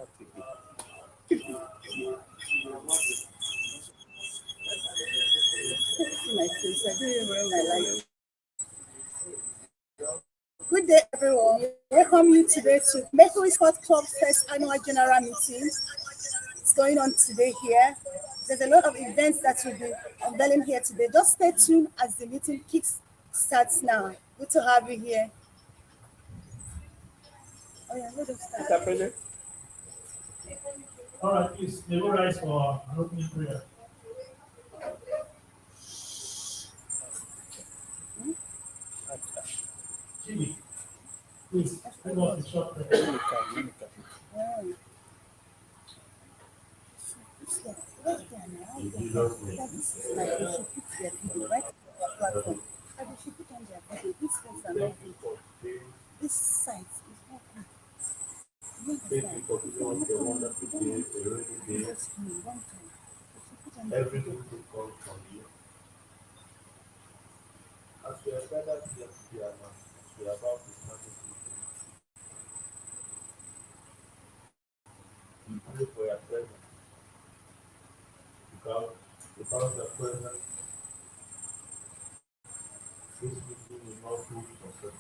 My face. I don't even wear my light. Good day, everyone. Welcome you today to Mercury Sport Club first annual general meeting. It's going on today here. There's a lot of events that will be unveiling here today. Just stay tuned as the meeting kicks starts now. Good to have you here. Oh yeah, let us start. Mr. President. All right, please, they will rise for an opening prayer. Jimmy, please, give us the short prayer. Oh, it's there. Right there now. In Jesus' name. That this is like they should put their video right on their platform. And they should put on their video. These things are not good. This site is not good. You Thank you understand? for giving us a wonderful day, a rainy day. Just me one time. They should put on their Everything video. to come from you. As we are gathered here today, and as we are about to start this meeting, we pray for your presence. Because without your presence, this meeting will not be successful.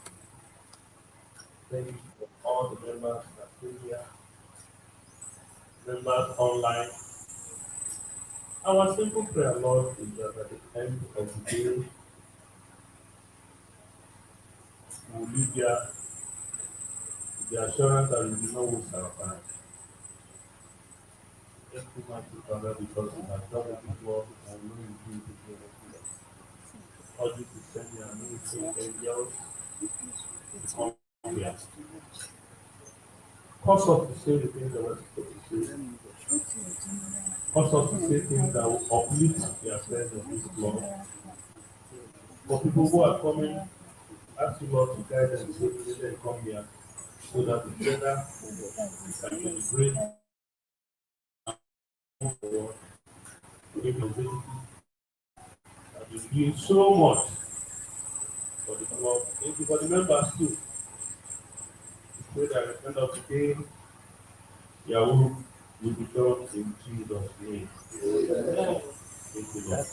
Thank you for all the members that are here, members online. Our simple prayer, Lord, is that at the end of the day, we will leave here with the assurance that we will not waste our time. Thank you, mighty Father, because you have done it before and we know you do it again. Urge you to send your anointing angels to come here. Cause us to say the things that we're supposed to say. Cause us to say things that will uplift the affairs of this Lord. For people who are coming, ask you, Lord, to guide them so that they come here so that together we can celebrate the Lord. Give you victory. That you doing so much for the club. Thank you for the members too. We pray that at the end of the day, your will be done in Jesus' name. Thank you, Lord.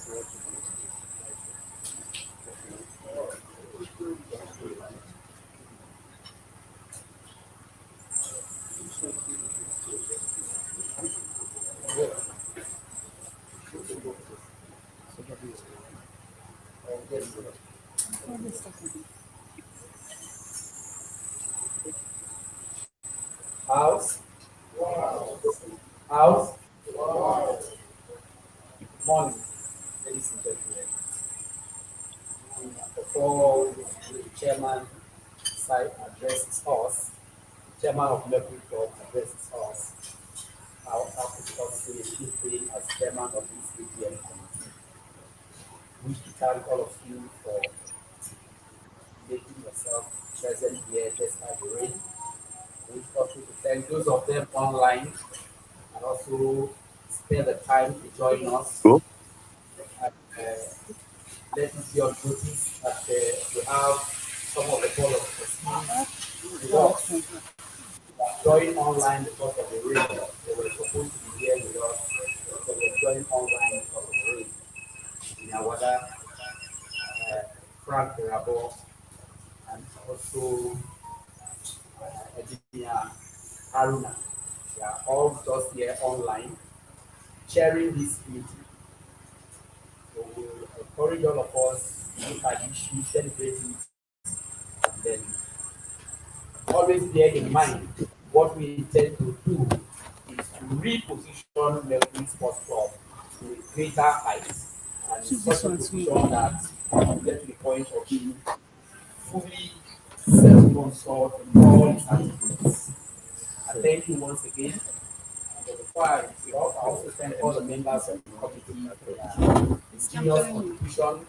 House, house, morning, ladies and gentlemen. Before the chairman side addresses us, the chairman of Mercury Club addresses us. I'll ask to say a few things as chairman of this AGM committee. We wish to thank all of you for making yourself present here despite the rain. We wish also to thank those of them online and also spare the time to join us. And, let it be on notice that we have some of the board of trustees with us join online because of the rain. They were supposed to be here with us, but they joined online because of the rain. Nyawada, Frank Rabo, and also Edinia Haruna. They are all just here online, sharing this meeting. So we will encourage all of us to look at issues, celebrate it, and then always bear in mind what we intend to do is to reposition Mercury Sports Club to a greater height and such a position that we get to the point of being fully self-sponsored in all its activities. I thank you once again. But before I also thank all the members of the committee for their ingenious contribution.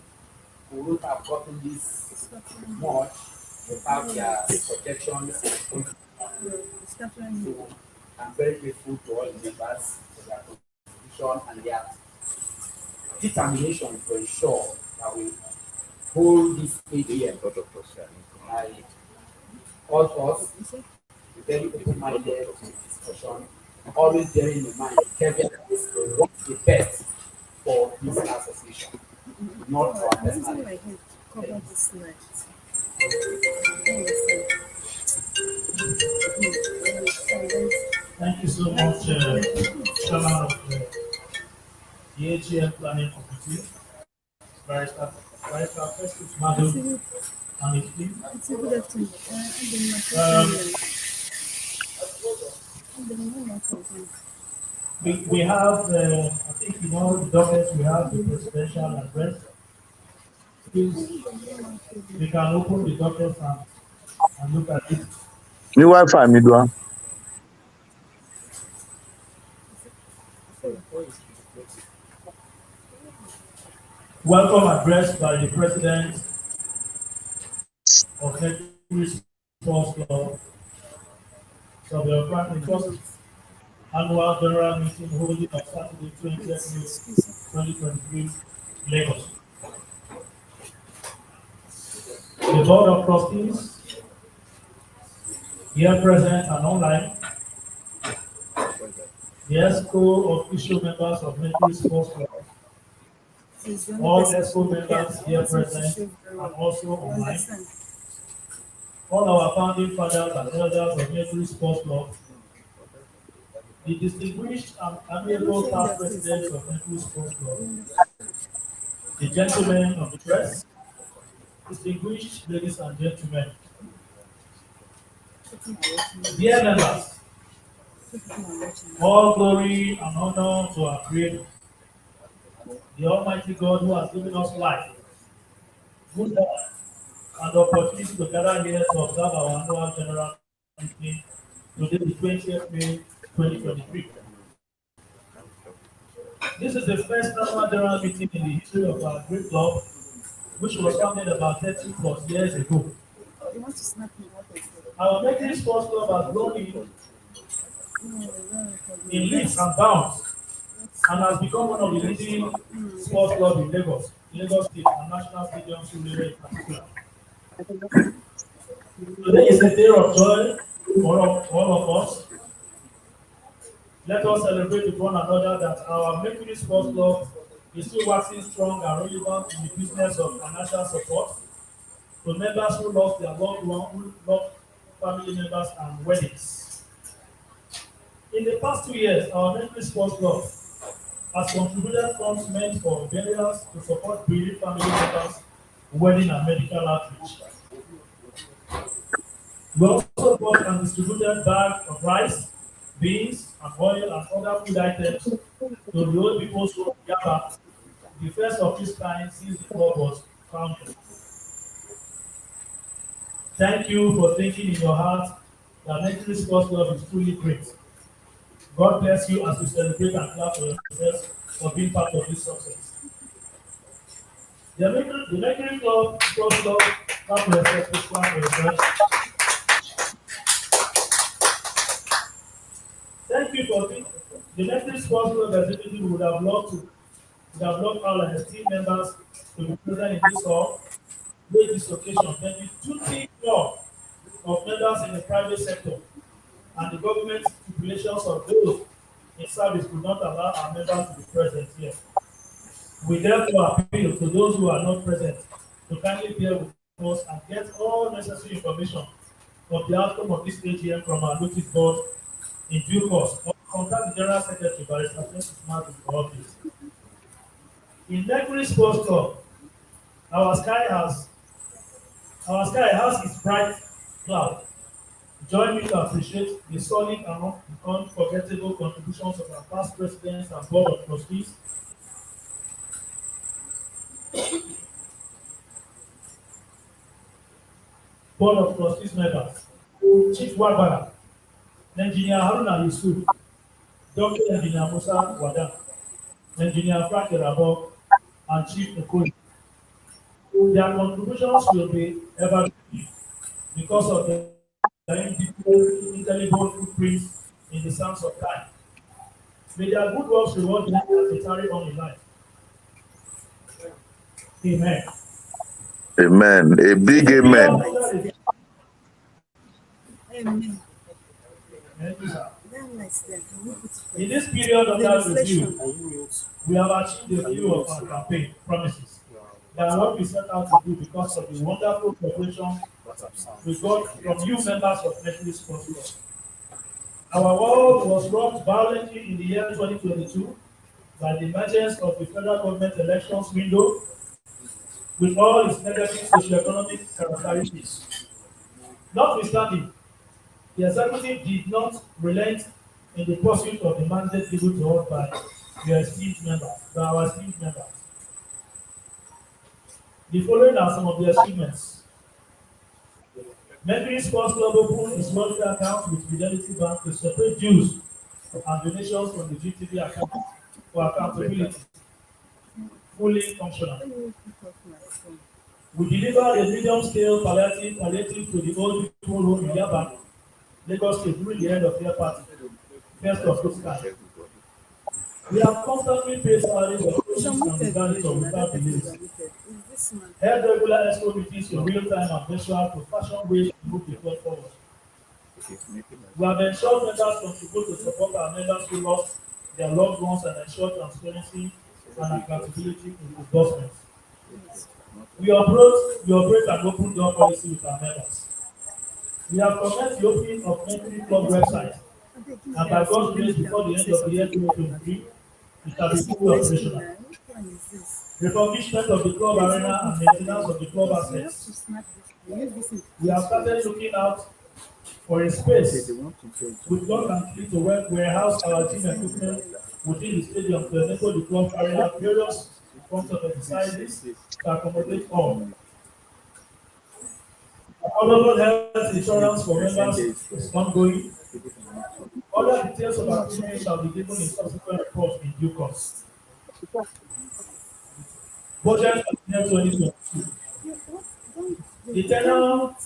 We would have gotten this much without their projections. So I'm very grateful to all the members for their contribution and their determination to ensure that we hold this AGM. I urge us to be very open-minded to discussion always bearing in mind, Kevin wants the best for this association, not for our I'm using personal. my hand to cover this night. I understand. Thank you so much, Chairman of the AGM Planning Committee, Barrister, Barrister Festus Madu, and his team. It's a good afternoon. Um, we have, I think in all the documents, we have the presidential address. Please, we can open the documents and look at it. Ní Wi-Fi mi dùn. Welcome address by the President of Mercury Sports Club, so we are planning the first annual general meeting holding on Saturday, 20th May 2023, Lagos. The Board of Trustees, here present and online, the ESCO official members of Mercury Sports Club, all ESCO members here present and also online, all our founding fathers and elders of Mercury Sports Club, the distinguished and amiable past presidents of Mercury Sports Club, the gentlemen of the press, distinguished ladies and gentlemen, dear members, all glory and honor to our Creator, the Almighty God who has given us life, good health, and the opportunity to gather here to observe our annual general meeting today, the 20th May 2023. This is the first annual general meeting in the history of our great club, which was founded about 30 plus years ago. You want to snap me out of it? Our Mercury Sports Club has grown in leaps and bounds and has become one of the leading sports clubs in Lagos State and National Stadium Surulere in particular. Today is a day of joy for all of us. Let us celebrate with one another that our Mercury Sports Club is still waxing strong and relevant in the business of financial support to members who lost their loved one, who lost family members and weddings. In the past 2 years, our Mercury Sports Club has contributed funds meant for burials to support bereaved family members, wedding and medical outreach. We also bought and distributed bags of rice, beans, and oil and other food items to the old people's home Yaba, the first of its kind since the club was founded. Thank you for thinking in your heart that Mercury Sports Club is truly great. God bless you as you celebrate and clap for yourselves for being part of this success. The Mercury Club Sports Club, clap for yourself, please clap for yourself. Thank you for thinking. The Mercury Sports Club executive would have loved all our esteemed members to be present in this hall, with this occasion. But the duty job of members in the private sector and the government stipulations of those in service could not allow our members to be present here. We therefore appeal to those who are not present to kindly bear with us and get all necessary information of the outcome of this AGM from our notice board in due course, or contact the General Secretary Barrister Francis Martin for updates. In Mercury Sports Club, our sky has its bright cloud. Join me to appreciate the solid and unforgettable contributions of our past presidents and board of trustees. Board of Trustees members, Chief Wabara, Engineer Haruna Yusuf, Dr. Engineer Musa Wada, Engineer Frank Rabo, and Chief Okoli. Their contributions will be ever because of their indelible footprints in the sands of time. May their good works reward them as they carry on in life. Amen. Amen. A big amen. Amen. Thank you, sir. In this period of that review, we have achieved a few of our campaign promises that what we set out to do because of the wonderful cooperation we got from you members of Mercury Sports Club. Our world was rocked violently in the year 2022 by the emergence of the federal government elections window with all its negative socioeconomic characteristics. Notwithstanding, the executive did not relent in the pursuit of the mandate given to us by our esteemed members. The following are some of the achievements. Mercury Sports Club opened its monthly account with Fidelity Bank to separate dues and donations from the GTB account for accountability, fully functional. We delivered a medium-scale palliative to the old people home in Yaba, Lagos State during the end of their party, first of this kind. We have constantly paid salaries of coaches and the graduates of without delays. Held regular expo meetings in real time and virtual to fashion ways to move the club forward. We have ensured members contribute to support our members who lost their loved ones and ensure transparency and accountability in disbursements. We operate an open door policy with our members. We have commenced the opening of Mercury Club website, and by God's grace, before the end of the year 2023, it shall be fully operational. Refurbishment of the club arena and maintenance of the club assets. We have started looking out for a space which God can create to warehouse our team equipment within the stadium to enable the club carry out various forms of exercises to accommodate all. Affordable health insurance for members is ongoing. Other details of activities shall be given in subsequent reports in due course. Budget for the year 2022. The tenure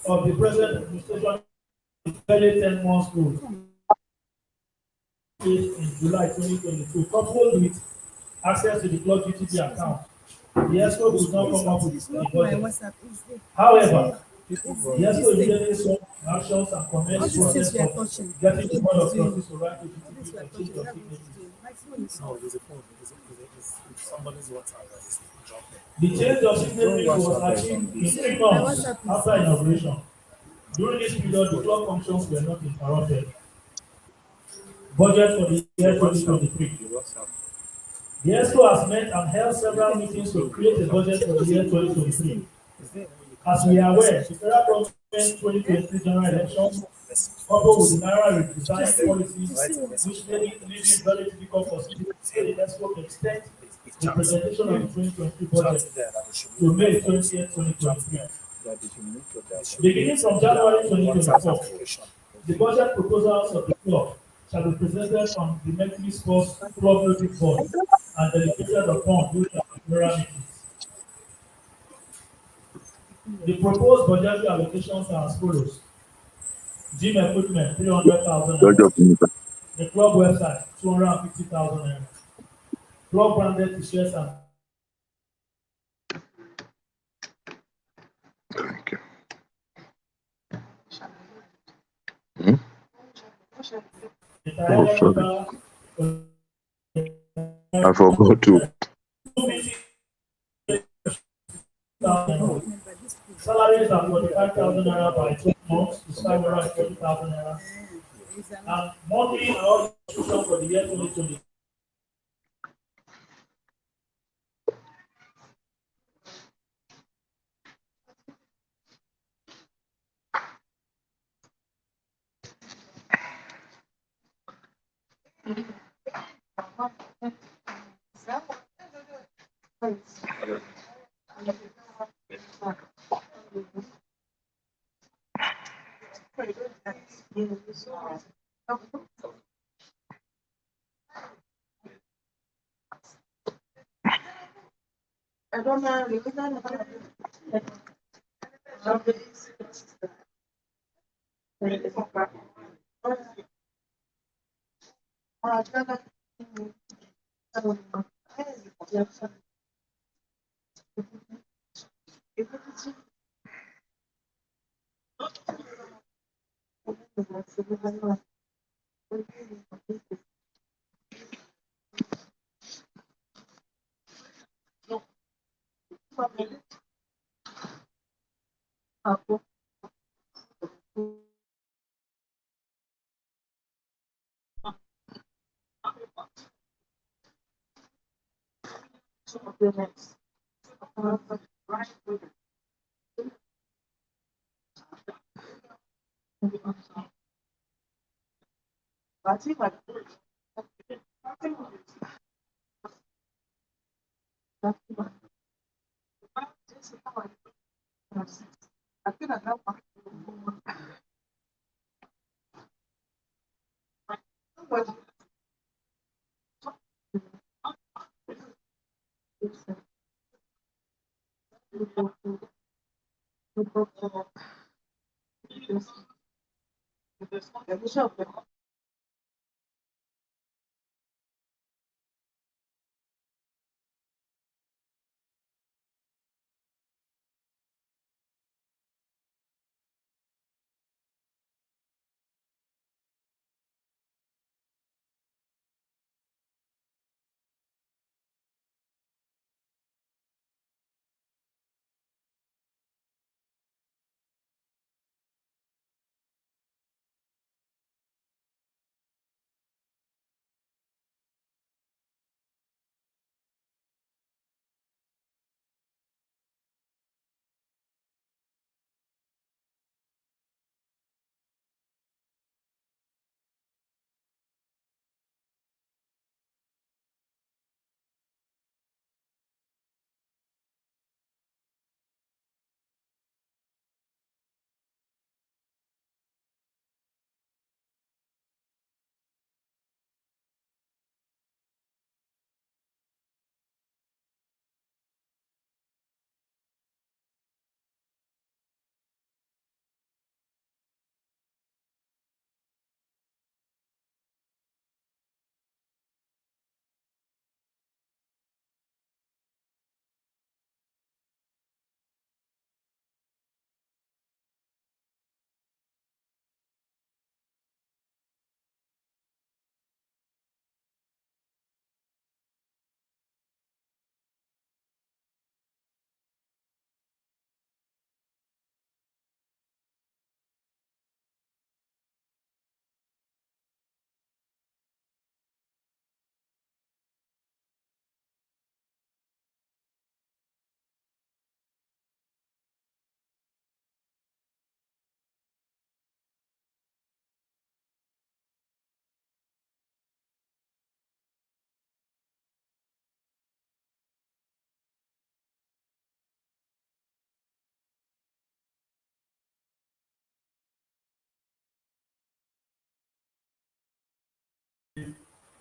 of the present administration is barely 10 months old. In July 2022, coupled with access to the club GTB account, the ESCO could not come up with the budget. However, the ESCO immediately saw actions and commenced process of getting the board of trustees to write to GTB for change of signatures. No, there's a phone. It's somebody's WhatsApp that is dropping. The change of signatories was achieved in 3 months after inauguration. During this period, the club functions were not interrupted. Budget for the year 2023. The ESCO has met and held several meetings to create a budget for the year 2023. As we are aware, the federal government 2023 general elections, coupled with the Naira redesign policies, which made it very difficult for citizens to the ESCO to extend the presentation of the 2023 budget to May 20th, 2023. Beginning from January 2024, the budget proposals of the club shall be presented on the Mercury Sports Club Notice Board and delegated upon during the general meetings. The proposed budgetary allocations are as follows. Gym equipment, 300,000 naira. The club website, 250,000 naira. Club branded t-shirts and Thank you. Oh, sorry. I forgot to. salaries are 45,000 naira by 12 months to 540,000 naira. And monthly and all institutions for the year 2020.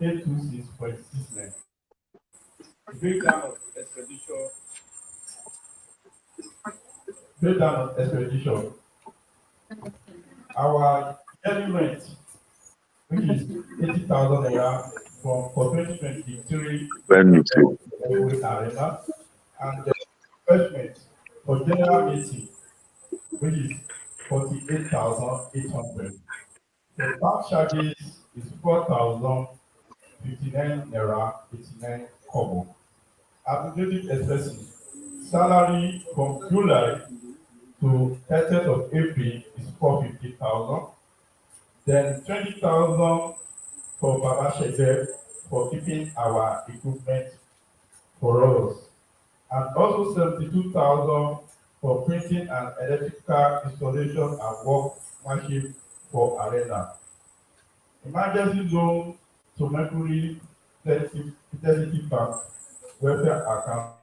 826.69. Breakdown of expenditure. Breakdown of expenditure. Our yearly rent, which is 80,000 naira for 2023 Let me see. Mercury Arena, and the investment for general meeting, which is 48,800. The bank charges is 4,059 naira 89 kobo. Administrative expenses, salary from July to 30th of April is 450,000. Then 20,000 for Baba Shege for keeping our equipment for us. And also 72,000 for printing and electrical installation and workmanship for Arena. Emergency loan to Mercury Fidelity Bank welfare account,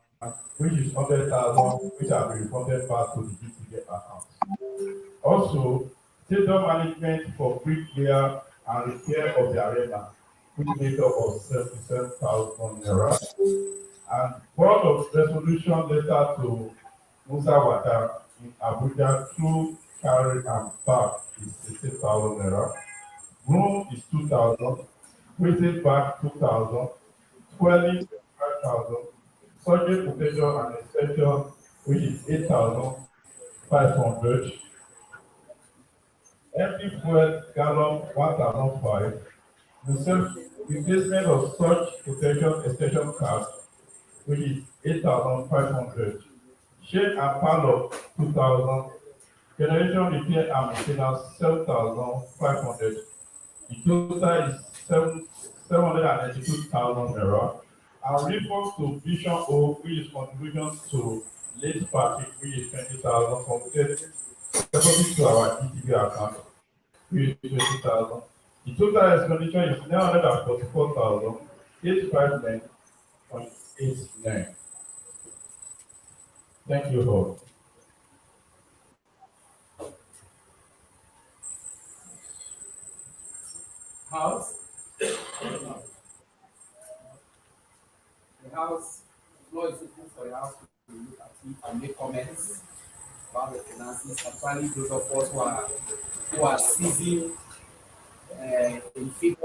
which is 100,000, which have been refunded back to the GTB account. Also, stadium management for bricklayer and repair of the arena, which make up of 77,000 naira. And board of resolution letter to Musa Wata in Abuja through carry and back is 60,000 naira. Room is 2,000, weighted back 2,000, swelling 5,000, surgery protection and inspection, which is 8,500, empty fuel gallon 1,005, The replacement of such protection extension cards, which is 8,500. Shade and parlor 2,000. Generation repair and maintenance 7,500. The total is 792,000 naira. And reforms to Vision O, which is contribution to late party, which is 20,000, computed deposit to our ETB account, which is 20,000. The total expenditure is 944,859.89. Thank you all. House, the house, floor is open for the house to look at it and make comments about the finances, especially those of us who are seasoned in figures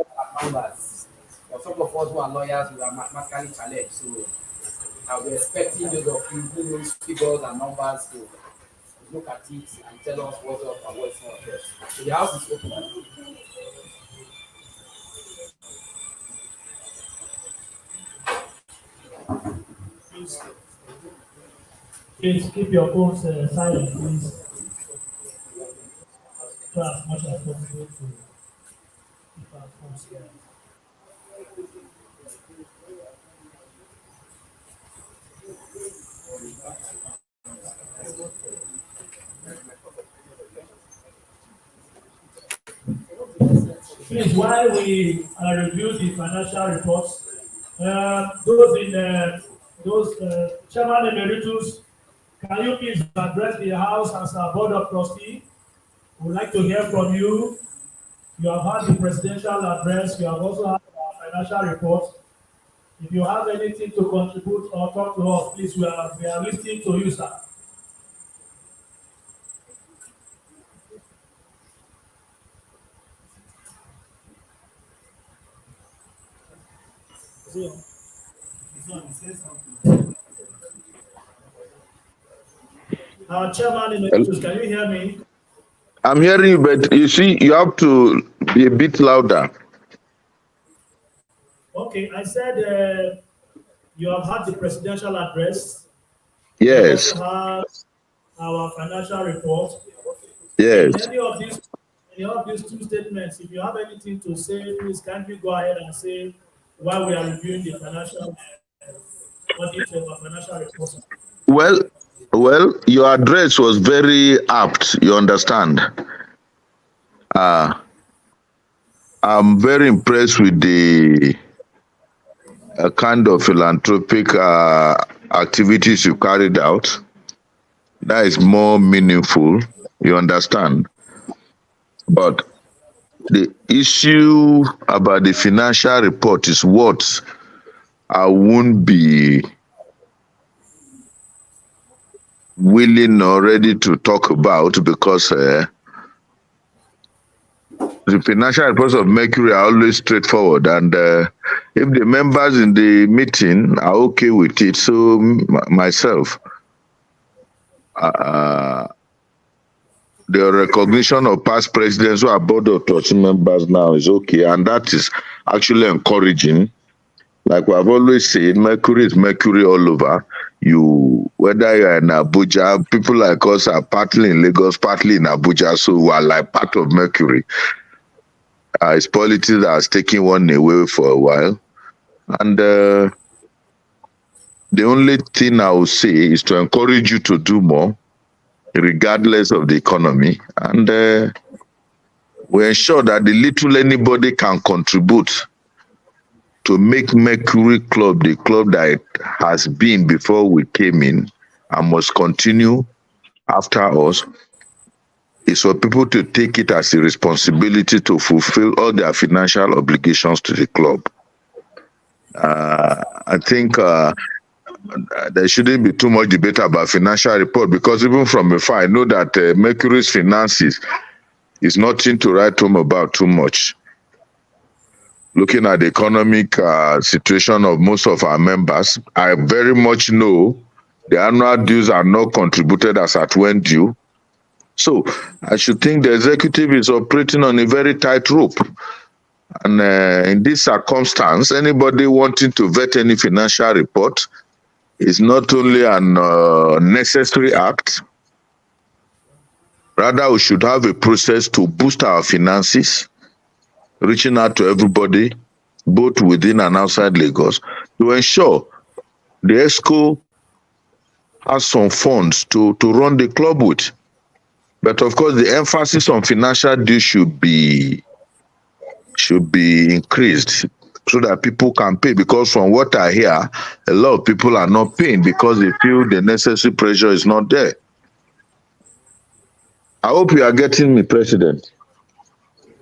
and numbers. For some of us who are lawyers, we are mathematically challenged. So I'll be expecting those of you who knows figures and numbers to look at it and tell us what's up and what's not there. So the house is open. Please, please keep your phones silent, please. Try as much as possible to keep our phones silent. Please, while we review the financial reports, those chairman emeritus, can you please address the house as a board of trustee? We'd like to hear from you. You have had the presidential address. You have also had our financial report. If you have anything to contribute or talk to us, please, we are listening to you, sir. Our chairman emeritus, can you hear me? I'm hearing you, but you see, you have to be a bit louder. Okay, I said you have had the presidential address. You have Yes, also had our financial report. yes. In any of these two statements, if you have anything to say, please kindly go ahead and say while we are reviewing the financial audit of our financial report. Well, your address was very apt. You understand? Uh, I'm very impressed with the kind of philanthropic activities you carried out. That is more meaningful. You understand? But the issue about the financial report is what I won't be willing or ready to talk about because the financial reports of Mercury are always straightforward, and if the members in the meeting are okay with it, so myself, uh, the recognition of past presidents who are board of trustee members now is okay, and that is actually encouraging. Like we have always said, Mercury is Mercury all over. You, whether you're in Abuja, people like us are partly in Lagos, partly in Abuja, so we are like part of Mercury. It's politics that has taken one away for a while. And the only thing I would say is to encourage you to do more, regardless of the economy. And we ensure that the little anybody can contribute to make Mercury Club the club that it has been before we came in and must continue after us, is for people to take it as a responsibility to fulfill all their financial obligations to the club. I think there shouldn't be too much debate about financial report, because even from afar, I know that Mercury's finances is nothing to write home about too much. Looking at the economic situation of most of our members, I very much know the annual dues are not contributed as at when due. So I should think the executive is operating on a very tight rope. And in this circumstance, anybody wanting to vet any financial report is not only an necessary act, rather we should have a process to boost our finances, reaching out to everybody, both within and outside Lagos, to ensure the ESCO has some funds to run the club with. But of course, the emphasis on financial due should be increased so that people can pay. Because from what I hear, a lot of people are not paying because they feel the necessary pressure is not there. I hope you are getting me, President.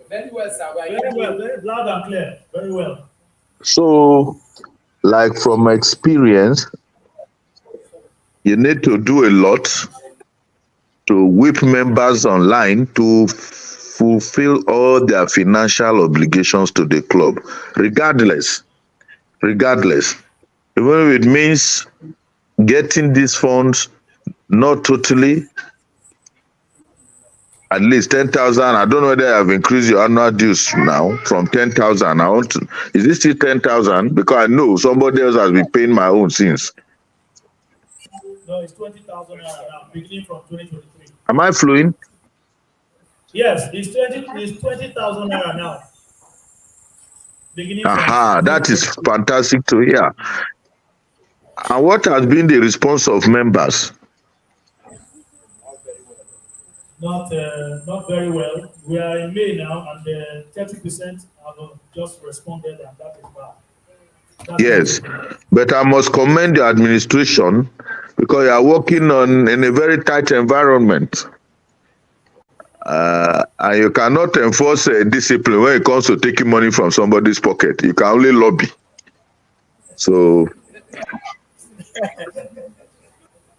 Very well, sir. We are Very hearing well, you. very loud and clear. Very well. So, like from experience, you need to do a lot to whip members online to fulfill all their financial obligations to the club, regardless. Even if it means getting these funds not totally, at least 10,000. I don't know whether I have increased your annual dues now from 10,000. Is it still 10,000? Because I know somebody else has been paying my own since. No, it's 20,000 naira now, beginning from 2023. Am I flowing? Yes, it's 20,000 naira now, beginning from Aha, that is 2023. fantastic to hear. And what has been the response of members? Not very well. We are in May now, and 30% have just responded, and that is bad. That's Yes, not good. but I must commend the administration because you are working in a very tight environment. And you cannot enforce discipline when it comes to taking money from somebody's pocket. You can only lobby. So,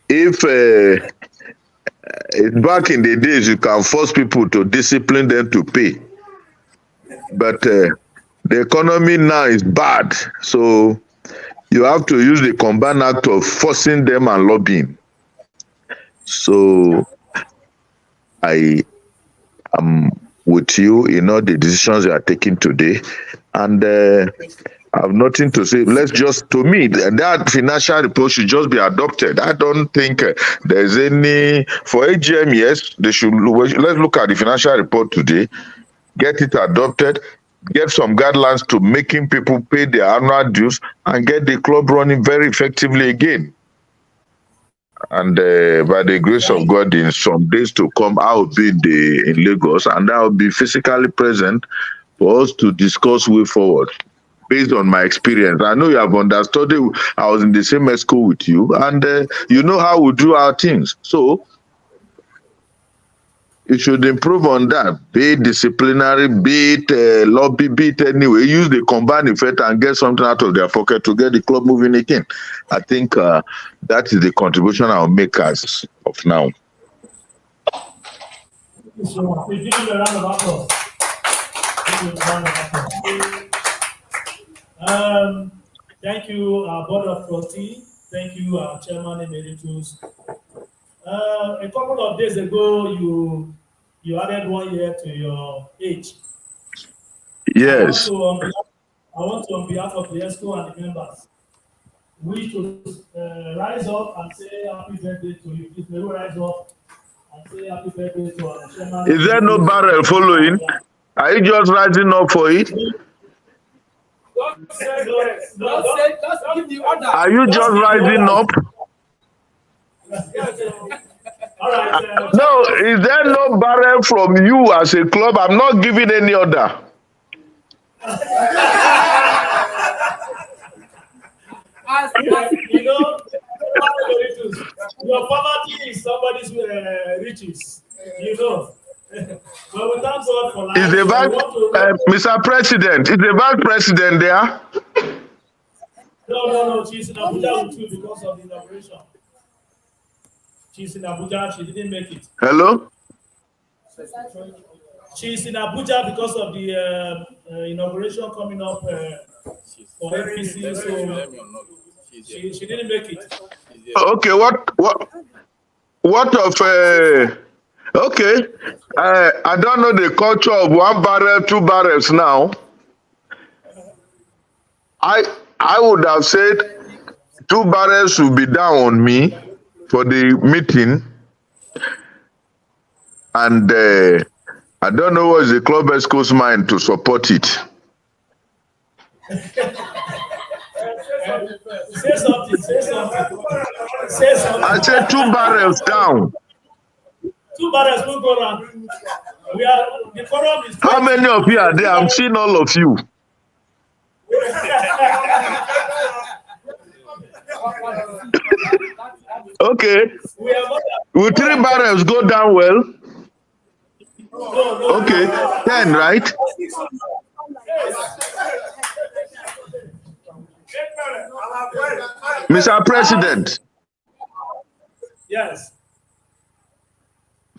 if back in the days, you can force people to discipline them to pay. But the economy now is bad. So, you have to use the combined act of forcing them and lobbying. So, I am with you in all the decisions you are taking today. And I have nothing to say. To me, that financial report should just be adopted. I don't think there's any, for AGM, yes, let's look at the financial report today, get it adopted, get some guidelines to making people pay their annual dues, and get the club running very effectively again. And by the grace of God, in some days to come, I will be in Lagos, and I will be physically present for us to discuss way forward. Based on my experience, I know you have understood it. I was in the same school with you, and you know how we do our things. So you should improve on that. Be it disciplinary, be it lobby, be it anyway. Use the combined effect and get something out of their pocket to get the club moving again. I think that is the contribution I'll make as of now. So, we give him a round of applause. Give him a round of applause. Thank you, our board of trustees. Thank you, our chairman emeritus. A couple of days ago, you added 1 year to your age. Yes. I want to, on behalf of the ESCO and the members, we should rise up and say happy birthday to you. Please, may we rise up and say happy birthday to our chairman. Is there no barrel following? Are you just rising up for it? Just give the order. Are you just rising up? All right. No, is there no barrel from you as a club? I'm not giving any order. You know, your poverty is somebody's riches. You know. But we thank God for life. Is the Mr. President, is the vice president there? No. She's in Abuja with you because of the inauguration. She's in Abuja. She didn't make it. Hello? She's in Abuja because of the inauguration coming up for APC. So she didn't make it. Okay, what of okay. I don't know the culture of 1 barrel, 2 barrels now. I would have said 2 barrels will be down on me for the meeting, and I don't know what's the Club Esco's mind to support it. Say something. Say something. Say something. I said 2 barrels down. 2 barrels will go around. We are the forum is. How many of you are there? I'm seeing all of you. Okay. Will 3 barrels go down well? Okay. 10, right? Mr. President. Yes.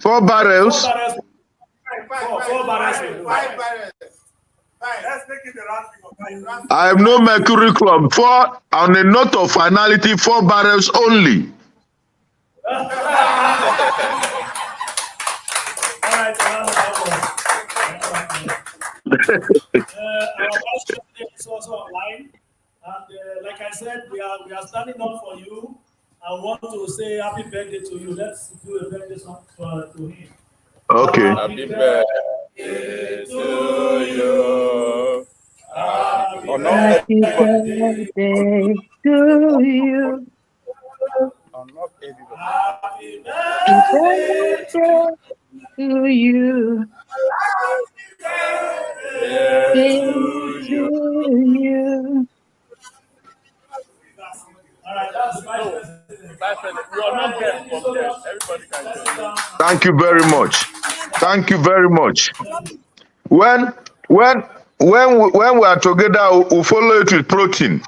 4 barrels. 4 barrels. 4 barrels. 5 barrels. Let's make it the last figure. I have no Mercury Club. 4, on a note of finality, 4 barrels only. All right. Our pastor is also online, and like I said, we are standing up for you. I want to say happy birthday to you. Let's do a birthday song to him. Okay. Happy birthday to you. Happy birthday to you. Happy Happy birthday birthday to you. To you. All right, that's Vice President. We are not there from there. Everybody can join. Thank you very much. Thank you very much. When we are together, we'll follow it with protein.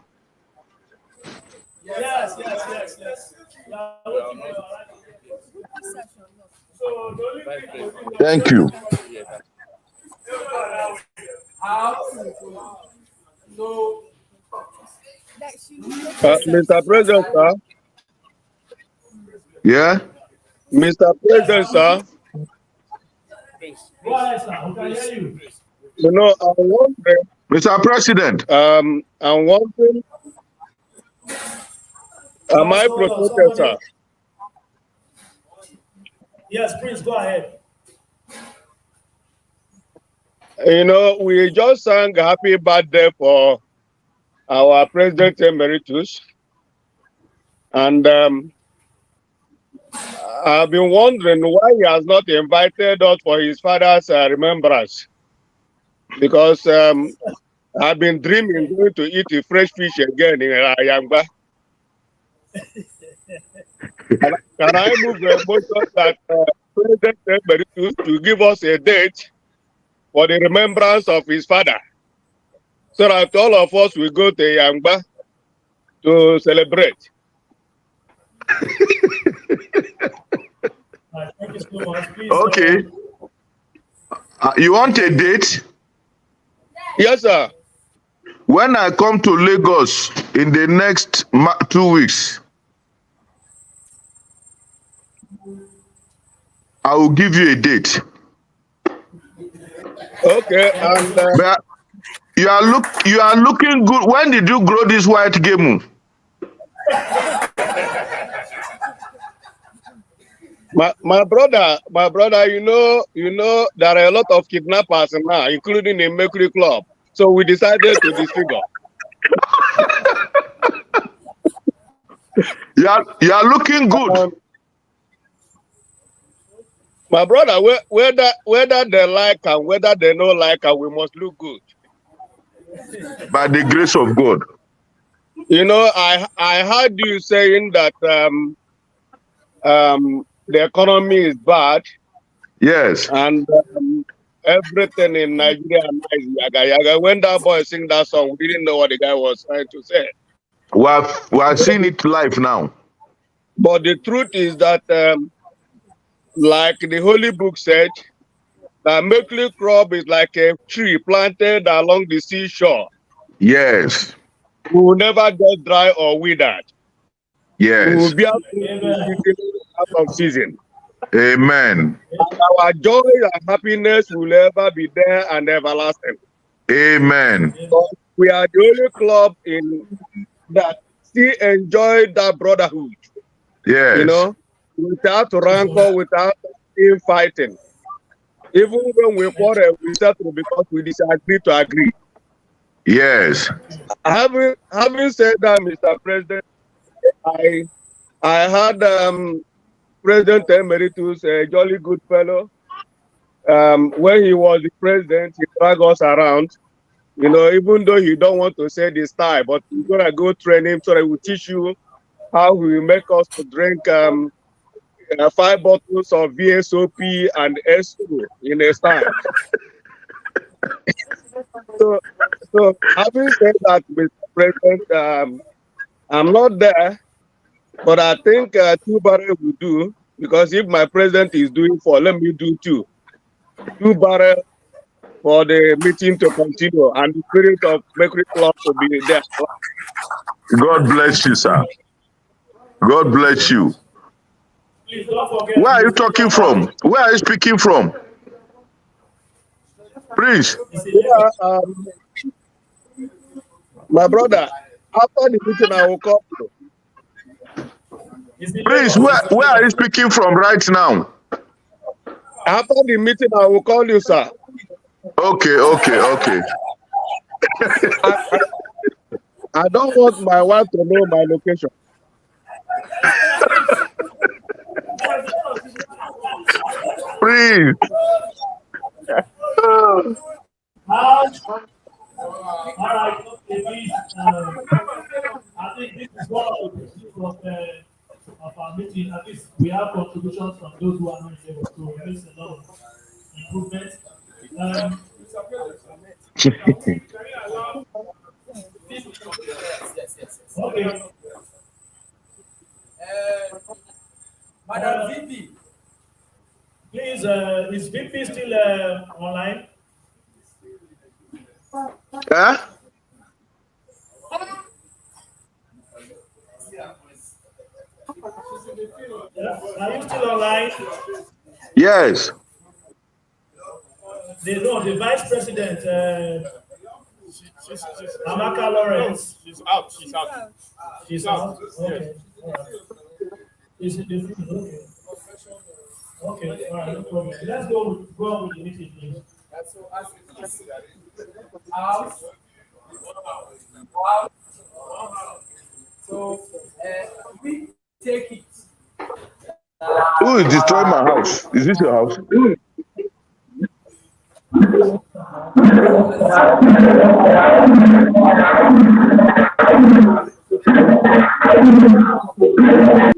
Yes. Thank you. Mr. President, sir. Yeah? Mr. President, sir. Go ahead, sir. We can hear you. You know, I'm wondering. Mr. President. I'm wondering. Am I protected, sir? Yes, please go ahead. You know, we just sang happy birthday for our President Emeritus. And I've been wondering why he has not invited us for his father's remembrance. Because I've been dreaming going to eat a fresh fish again in Ayangba. Can I move the motion that President Emeritus to give us a date for the remembrance of his father, so that all of us will go to Yangba to celebrate? Thank you so much. Please, Okay. You want a date? Yes, sir. When I come to Lagos in the next 2 weeks, I will give you a date. Okay, and But you are looking good. When did you grow this white gemu? my brother, you know, there are a lot of kidnappers now, including the Mercury Club. So we decided to disfigure. You are looking good. My brother, whether they like and whether they don't like, and we must look good. By the grace of God. You know, I heard you saying that the economy is bad. Yes. And everything in Nigeria is yaga yaga. When that boy sing that song, we didn't know what the guy was trying to say. We are seeing it live now. But the truth is that, like the Holy Book said, the Mercury crop is like a tree planted along the seashore. Yes. We will never get dry or withered. Yes. We will be out of season. Amen. And our joy and happiness will ever be there and everlasting. Amen. we are the only club in that still enjoy that brotherhood, you Yes. know, without rancor, without infighting. Even when we quarrel, we settle because we disagree to agree. Yes. Having said that, Mr. President, I I had President Emeritus, a jolly good fellow. When he was the president, he dragged us around. You know, even though he don't want to say this time, but he's gonna go train him so that he will teach you how he will make us to drink 5 bottles of VSOP and S2 in a time. So, so having said that, Mr. President, I'm not there, but I think 2 barrel will do because if my president is doing 4, let me do 2. 2 barrel for the meeting to continue and the spirit of Mercury Club to be there. God bless you, sir. God bless you. Please don't forget Where are you Mr. talking Thomas. from? Where are you speaking from? Please. He's in Yeah, Lagos. my brother, after the meeting, I will call you. He's in Please, Lagos. He's in where are you Lagos. speaking from right now? After the meeting, I will call you, sir. Okay, okay, okay. I, I, I don't want my wife to know my location. Please. How? All right. Okay, please. I think this is one of the pieces of our meeting. At least we have contributions from those who are not able to raise a lot of improvements. Um, okay. Madam VP. Please, is VP still online? Huh? Yeah. Are you still online? Yes. The vice president, Amaka Lawrence. She's out. She's out. She's out. Okay. All right. Is it the okay? Okay. All right. No problem. Let's go on with the meeting, please. Out. So we take it. Who is destroying my house? Is this your house?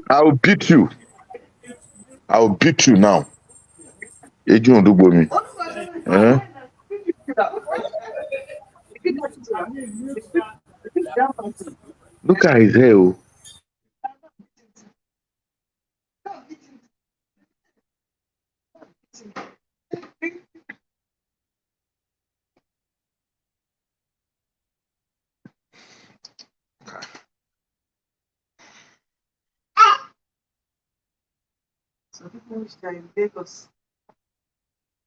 I will beat you. I will beat you now. Eju Odugbo mi. Eh? Look at his hair. Oh.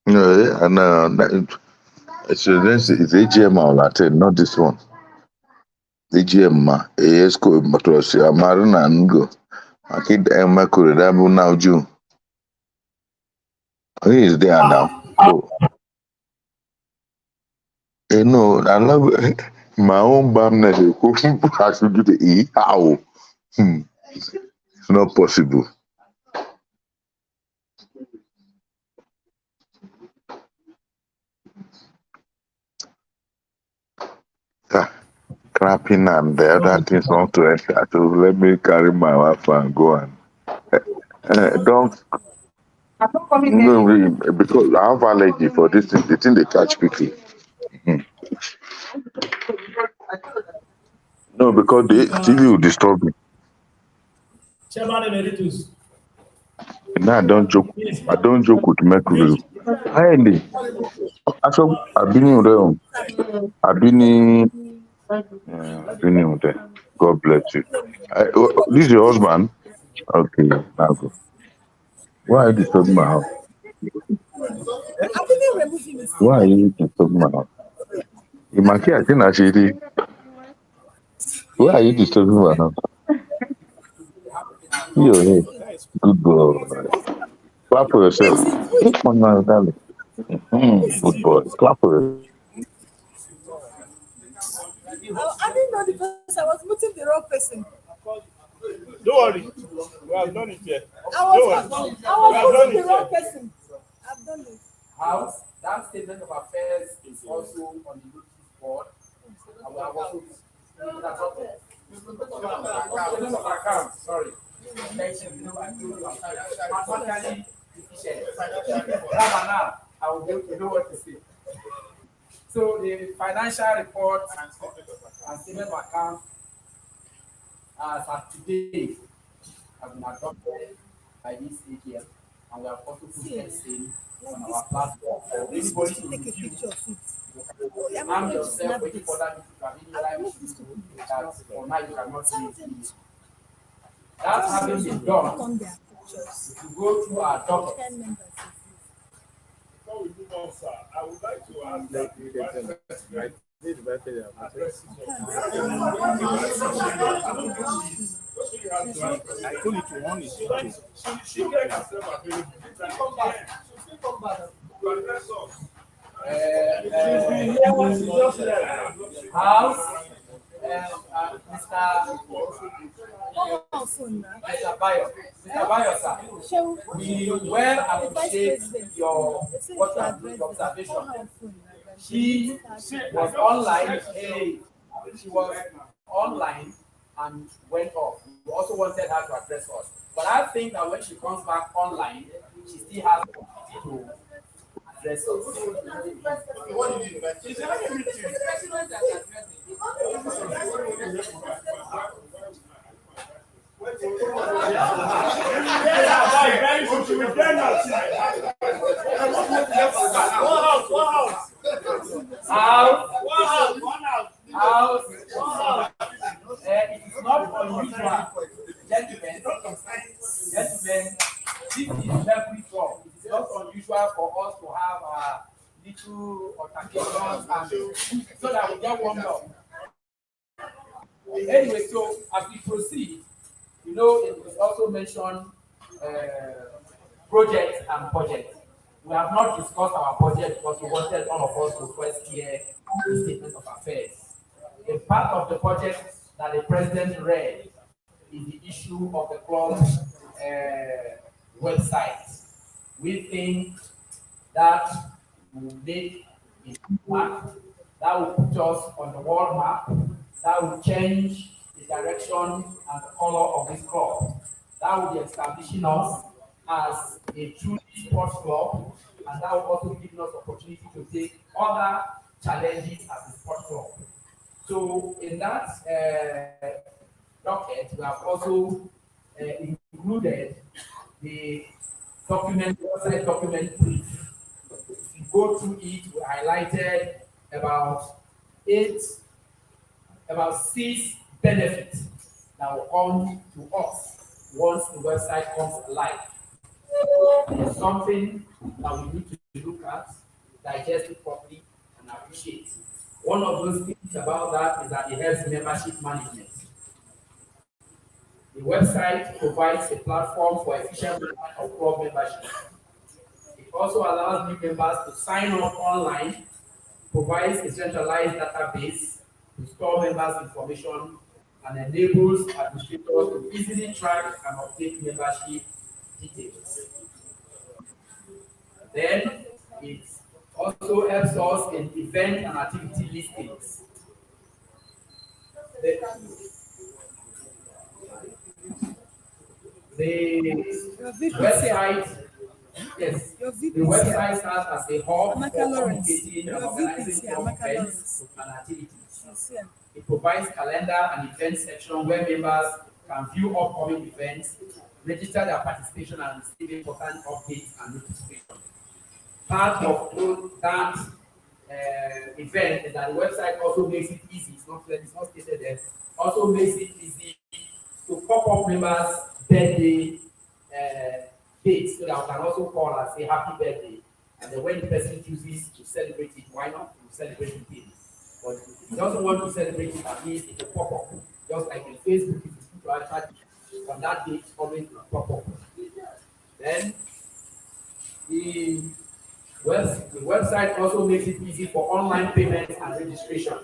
No, and it's AGM I'll attend, not this one. AGM ma, ASCO, Matrosi, Amarina, Ngo. I kid Mercury, that will now June. He is there now. So, no, I love my own bam. I should do the E. How? It's not possible. Ah, clapping and the other things not to enter. So let me carry my wife and go and don't no, because I have allergy for this thing. The thing they catch quickly. No, because the TV will disturb me. Chairman Emeritus. Now Please. I don't joke with Mercury. Mute. Highly. I've been in there. I've been there. God bless you. This is your husband? Okay, now go. Why are you disturbing my house? I didn't remove him. Why are you disturbing my house? Imaki, I think actually, why are you disturbing my house? You, good boy. Clap for yourself. Come on now, darling. Good boy. Clap for yourself. I didn't know the person. I was meeting the wrong person. Don't worry. We have done it yet. I was meeting the wrong person. I've done it. House, that statement of affairs is also on the notice board. And we have also statement of account, sorry. Mention, I told you, I'm mathematically efficient. Now, I will be able to know what to say. So the financial report and statement of account as of today have been adopted by this AGM, and we have also put the same on our platform for anybody to Take a review. picture of it. Arm yourself for any further that for now you cannot see it. That having been done, On their pictures. if you go through our docket, 10 members. Before we move on, sir, I would like to ask that the vice president addresses I told you to on it. she get herself available. Come back. She come back to address us. House, Mr. Bayo, sir, we well appreciate your observation. She was online, she was online and went off. We also wanted her to address us. But I think that when she comes back online, she still has to address us. House. It is not unusual, gentlemen. This is Mercury club. It is not unusual for us to have little altercations and so that we get warmed up. Anyway, so as we proceed, you know, it was also mentioned projects and budget. We have not discussed our budget because we wanted all of us to first hear the statement of affairs. A part of the budget that the president read is the issue of the club website. We think that will make a mark, that will put us on the world map, that will change the direction and the color of this club. That will be establishing us as a truly sports club, and that will also give us opportunity to take other challenges as a sports club. So in that docket, we have also included the website document brief. If you go through it, we highlighted about six benefits that will come to us once the website comes alive. It's something that we need to look at, digest it properly, and appreciate. One of those things about that is that it helps membership management. The website provides a platform for efficient management of club membership. It also allows new members to sign up online, provides a centralized database to store members' information, and enables administrators to easily track and update membership details. Then it also helps us in event and activity listings. The website, yes, the website serves as a hub for communicating and organizing club events and activities. It provides calendar and event section where members can view upcoming events, register their participation, and receive important updates and notifications. Part of that event is that the website also makes it easy. It's not stated there. Also makes it easy to pop up members' birthday dates so that we can also call and say happy birthday. And then when the person chooses to celebrate it, why not? We celebrate with him. But if you just want to celebrate it, at least it will pop up. Just like in Facebook, if you put your hashtag on that date, always will pop up. Then the the website also makes it easy for online payments and registration.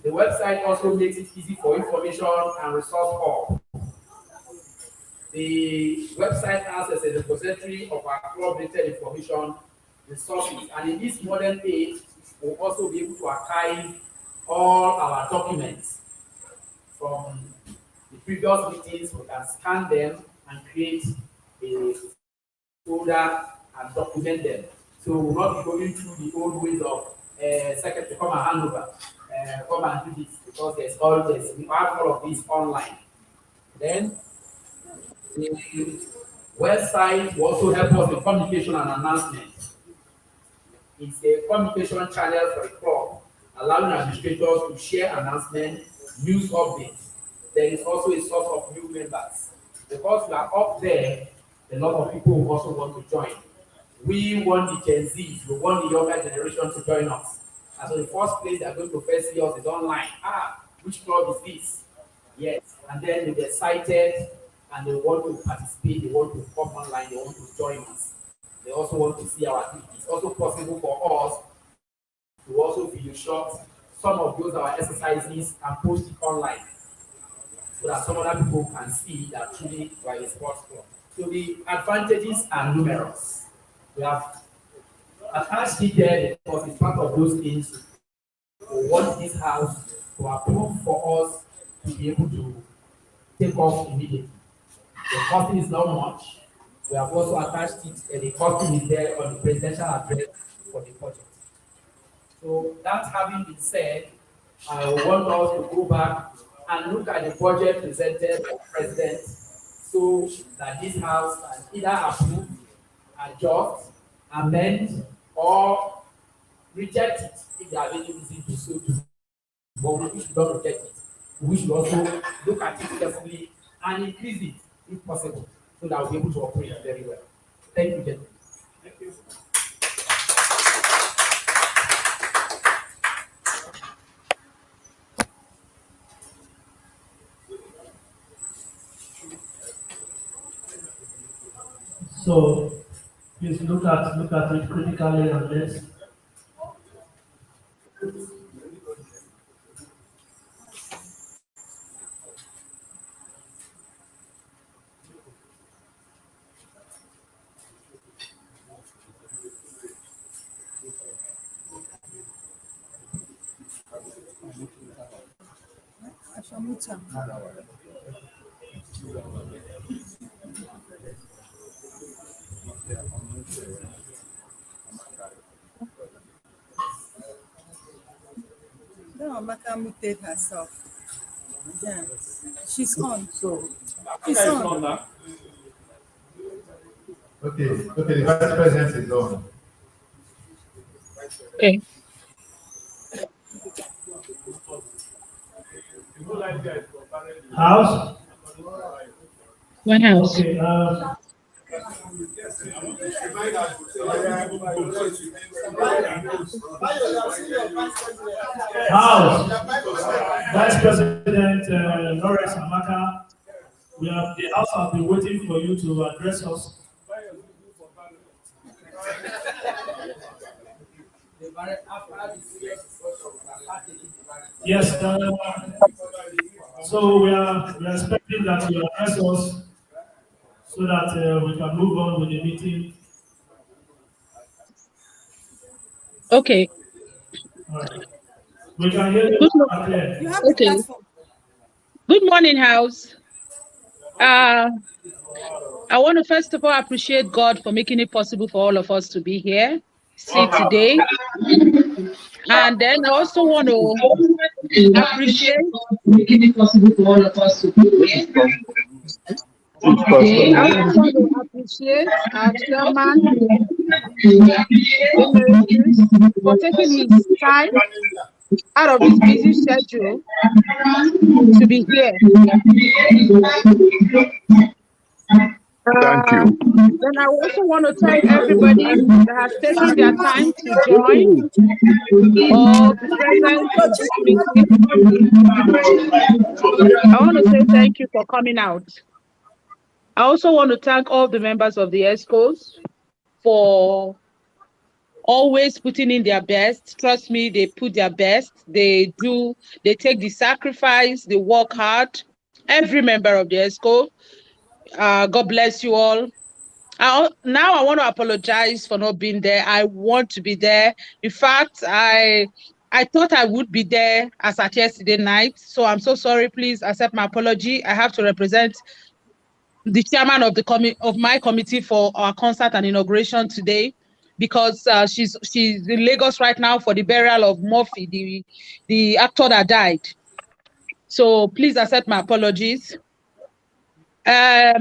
The website also makes it easy for information and resource hub. The website acts as a repository of our club-related information, resources, and in this modern age, we'll also be able to archive all our documents from the previous meetings. We can scan them and create a folder and document them. So we'll not be going through the old ways of secretary come and hand over, come and do this, because there's all this. We have all of this online. Then the website will also help us with communication and announcement. It's a communication channel for a club, allowing administrators to share announcements, news updates. There is also a source of new members. Because we are up there, a lot of people will also want to join. We want the Gen Zs, we want the younger generation to join us. And so the first place they are going to first see us is online. Which club is this? Yes. And then they get excited and they want to participate, they want to come online, they want to join us. They also want to see our activities. It's also possible for us to also video shot some of those our exercises and post it online so that some other people can see that truly we are a sports club. So the advantages are numerous. We have attached it there because it's part of those things we want this house to approve for us to be able to take off immediately. The costing is not much. We have also attached it, and the costing is there on the presidential address for the project. So that having been said, I want us to go back and look at the budget presented by the president so that this house can either approve, adjust, amend, or reject it if they are very easy to so do. But we should not reject it. We should also look at it carefully and increase it if possible, so that we'll be able to operate very well. Thank you, gentlemen. Thank you. So please look at it critically on this. No, Amaka muted herself. Yeah. She's on. So she's on. Okay, the vice president is on. Okay. House? One house. Okay, House, Vice President Lawrence Amaka, the House has been waiting for you to address us. Yes, so we are expecting that you address us so that we can move on with the meeting. Okay. All right. We can hear you. You have the platform. Good morning, House. I want to first of all appreciate God for making it possible for all of us to be here, see today. And then I also want to appreciate making it possible for all of us to be here. Okay, I also want to appreciate our chairman for taking his time out of his busy schedule to be here. Thank you. Then I also want to thank everybody that has taken their time to join or be present in this meeting. I want to say thank you for coming out. I also want to thank all the members of the ESCOs for always putting in their best. Trust me, they put their best. They take the sacrifice, they work hard. Every member of the ESCO, God bless you all. Now I want to apologize for not being there. I want to be there. In fact, I thought I would be there as at yesterday night. So I'm so sorry. Please accept my apology. I have to represent the chairman of my committee for our concert and inauguration today, because she's in Lagos right now for the burial of Murphy, the actor that died. So please accept my apologies. I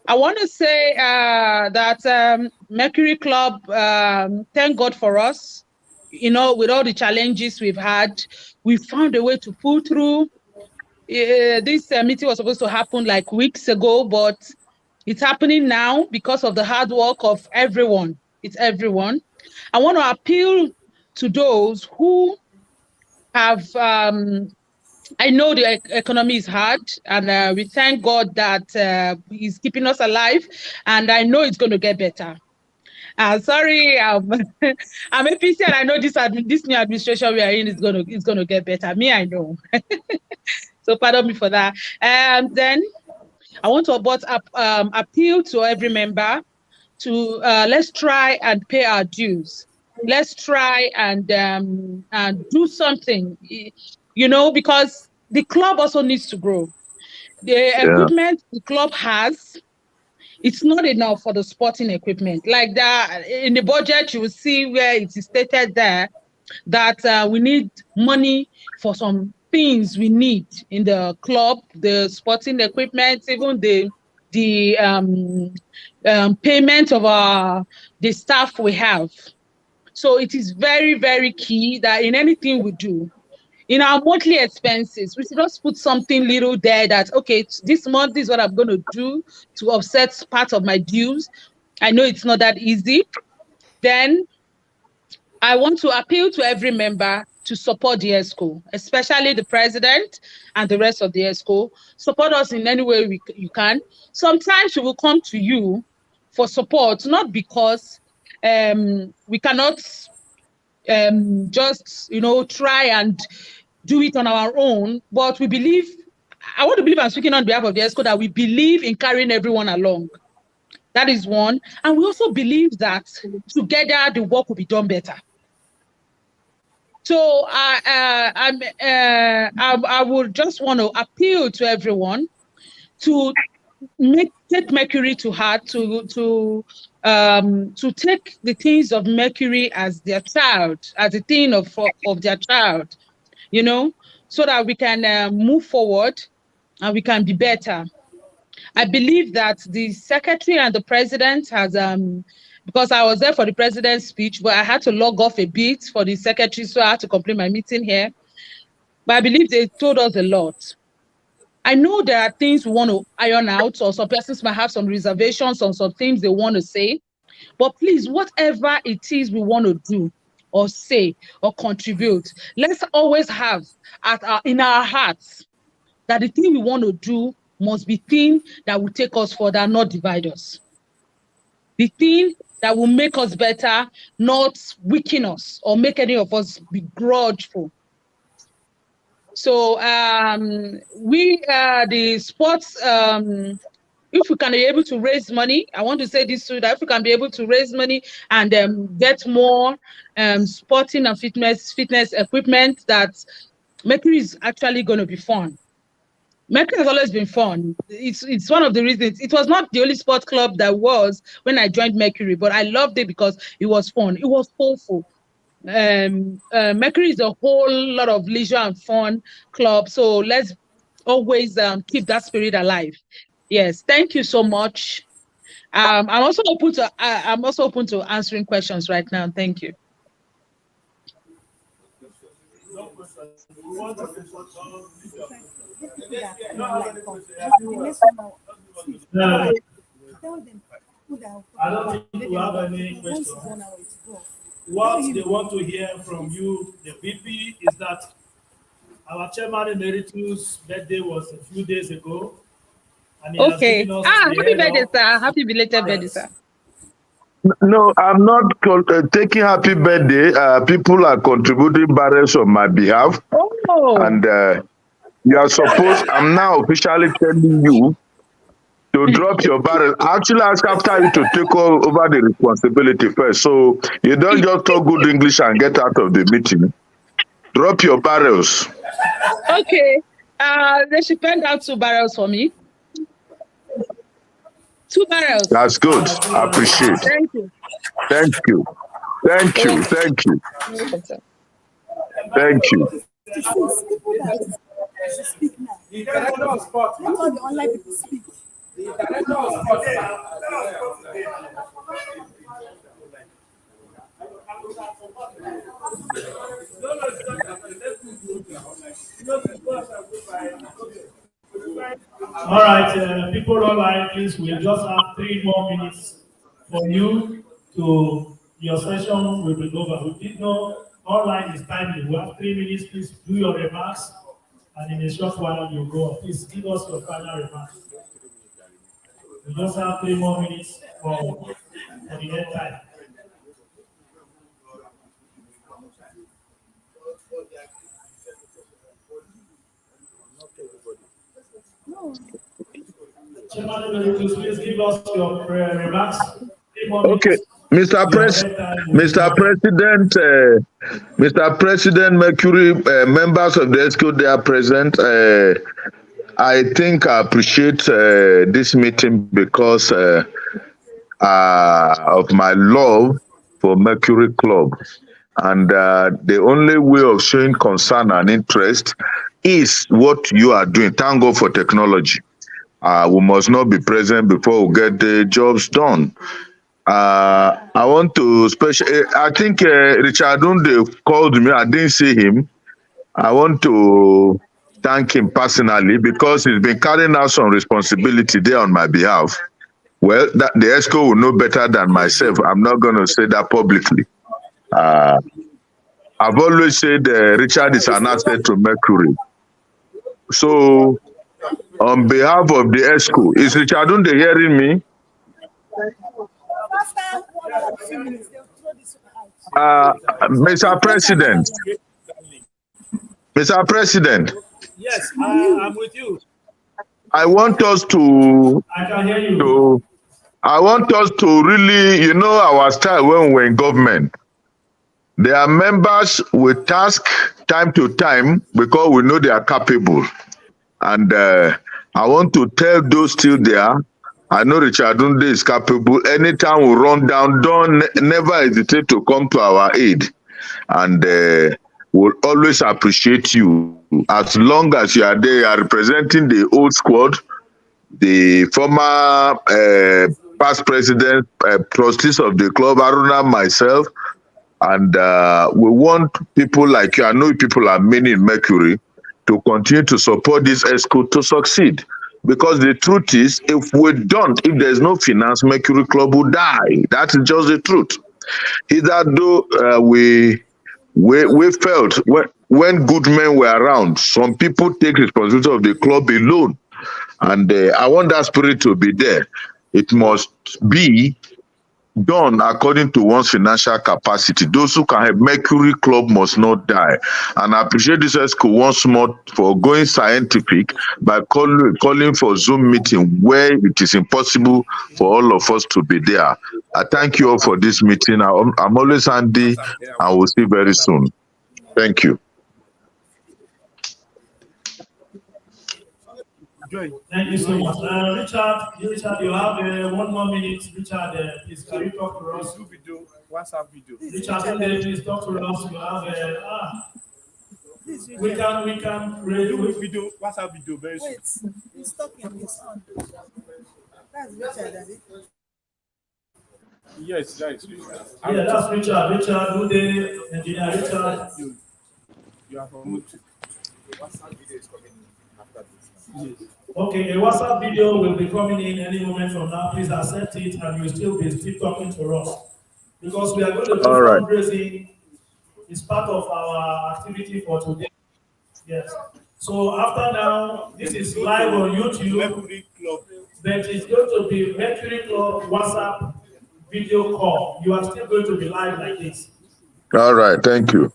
want to say that Mercury Club, thank God for us. You know, with all the challenges we've had, we found a way to pull through. This meeting was supposed to happen like weeks ago, but it's happening now because of the hard work of everyone. It's everyone. I want to appeal to those who have, I know the economy is hard, and we thank God that He's keeping us alive, and I know it's going to get better. Sorry, I'm APC, and I know this new administration we are in is going to get better. Me, I know. So pardon me for that. And then I want to appeal to every member to let's try and pay our dues. Let's try and do something, you know, because the club also needs to grow. The equipment the club has, it's not enough for the sporting equipment. Like that, in the budget, you will see where it is stated there that we need money for some things we need in the club, the sporting equipment, even the payment of the staff we have. So it is very, very key that in anything we do, in our monthly expenses, we should just put something little there that, okay, this month is what I'm going to do to offset part of my dues. I know it's not that easy. Then I want to appeal to every member to support the ESCO, especially the president and the rest of the ESCO. Support us in any way you can. Sometimes we will come to you for support, not because we cannot just, try and do it on our own, but we believe, I want to believe I'm speaking on behalf of the ESCO, that we believe in carrying everyone along. That is one. And we also believe that together the work will be done better. So I would just want to appeal to everyone to take Mercury to heart, to take the things of Mercury as their child, as a thing of their child, so that we can move forward and we can be better. I believe that the secretary and the president has, because I was there for the president's speech, but I had to log off a bit for the secretary, so I had to complete my meeting here. But I believe they told us a lot. I know there are things we want to iron out, or some persons might have some reservations on some things they want to say. But please, whatever it is we want to do or say or contribute, let's always have in our hearts that the thing we want to do must be thing that will take us further, not divide us. The thing that will make us better, not weaken us or make any of us be grudgeful. So the sports, if we can be able to raise money, I want to say this too, that if we can be able to raise money and get more sporting and fitness equipment, that Mercury is actually going to be fun. Mercury has always been fun. It's one of the reasons. It was not the only sports club that was when I joined Mercury, but I loved it because it was fun. It was hopeful. Mercury is a whole lot of leisure and fun club. So let's always keep that spirit alive. Yes, thank you so much. I'm also open to answering questions right now. Thank you. Tell them who that I don't think we have any once question. it's 1 hour, it's go. What they want to hear from you, the VP, is that our chairman emeritus' birthday was a few days ago, and he has Okay. given us the Happy head birthday, up. sir. Happy belated birthday, sir. No, I'm not taking happy birthday. People are contributing barrels on my behalf. Oh. And you are supposed, I'm now officially telling you to drop your barrel. I actually ask after you to take over the responsibility first. So you don't just talk good English and get out of the meeting. Drop your barrels. Okay. They should pen out 2 barrels for me. 2 barrels. That's good. I appreciate. Thank you. Thank you. Thank you. Thank you. Thank you. People that speak now. The director of sports. Let all the online people speak. The director of sports. Tell us sports today. All right, people online, please, we just have 3 more minutes for you to, your session will be over. We did know online is timely. We have 3 minutes, please do your remarks, and in a short while you go. Please give us your final remarks. We just have 3 more minutes for the end time. Chairman Emeritus, please give us your remarks. 3 more Okay, minutes. Mr. President, Mr. President Mercury, members of the ESCO, they are present. I think I appreciate this meeting because of my love for Mercury Club. And the only way of showing concern and interest is what you are doing. Thank God for technology. We must not be present before we get the jobs done. I want to I think Richard Unde called me. I didn't see him. I want to thank him personally because he's been carrying out some responsibility there on my behalf. Well, the ESCO will know better than myself. I'm not going to say that publicly. I've always said Richard is an asset to Mercury. So, on behalf of the ESCO, is Richard Unde hearing me? Mr. President. Mr. President. Yes, I'm with you. I want us to. I can hear you. I want us to really, our style when we're in government. There are members we task time to time because we know they are capable. And I want to tell those still there, I know Richard Unde is capable. Anytime we run down, don't never hesitate to come to our aid. And we'll always appreciate you. As long as you are there, you are representing the old squad, the former past president, trustees of the club, Aruna, myself, and we want people like you. I know people are many in Mercury to continue to support this ESCO to succeed. Because the truth is, if there's no finance, Mercury Club will die. That is just the truth. Either though we felt when good men were around, some people take responsibility of the club alone. And I want that spirit to be there. It must be done according to one's financial capacity. Those who can help, Mercury Club must not die. And I appreciate this ESCO once more for going scientific by calling for Zoom meeting where it is impossible for all of us to be there. I thank you all for this meeting. I'm always handy and we'll see you very soon. Thank you. Thank you so much. Richard, you have 1 more minute. Richard, please can you talk to us? WhatsApp video. Richard, please talk to us. You have we can Do video, WhatsApp video very soon. Wait, he's talking, he's on. That's Richard, is it? Yes, that is Richard. Yeah, that's Richard. Richard, good day, engineer Richard. You are from WhatsApp video is coming after this. Yes. Okay, a WhatsApp video will be coming in any moment from now. Please accept it, and you'll still be still talking to us because we are going to do All right. fundraising. It's part of our activity for today. Yes. So after now, this is live on YouTube, Mercury Club. but it's going to be Mercury Club WhatsApp video call. You are still going to be live like this. All right. Thank you.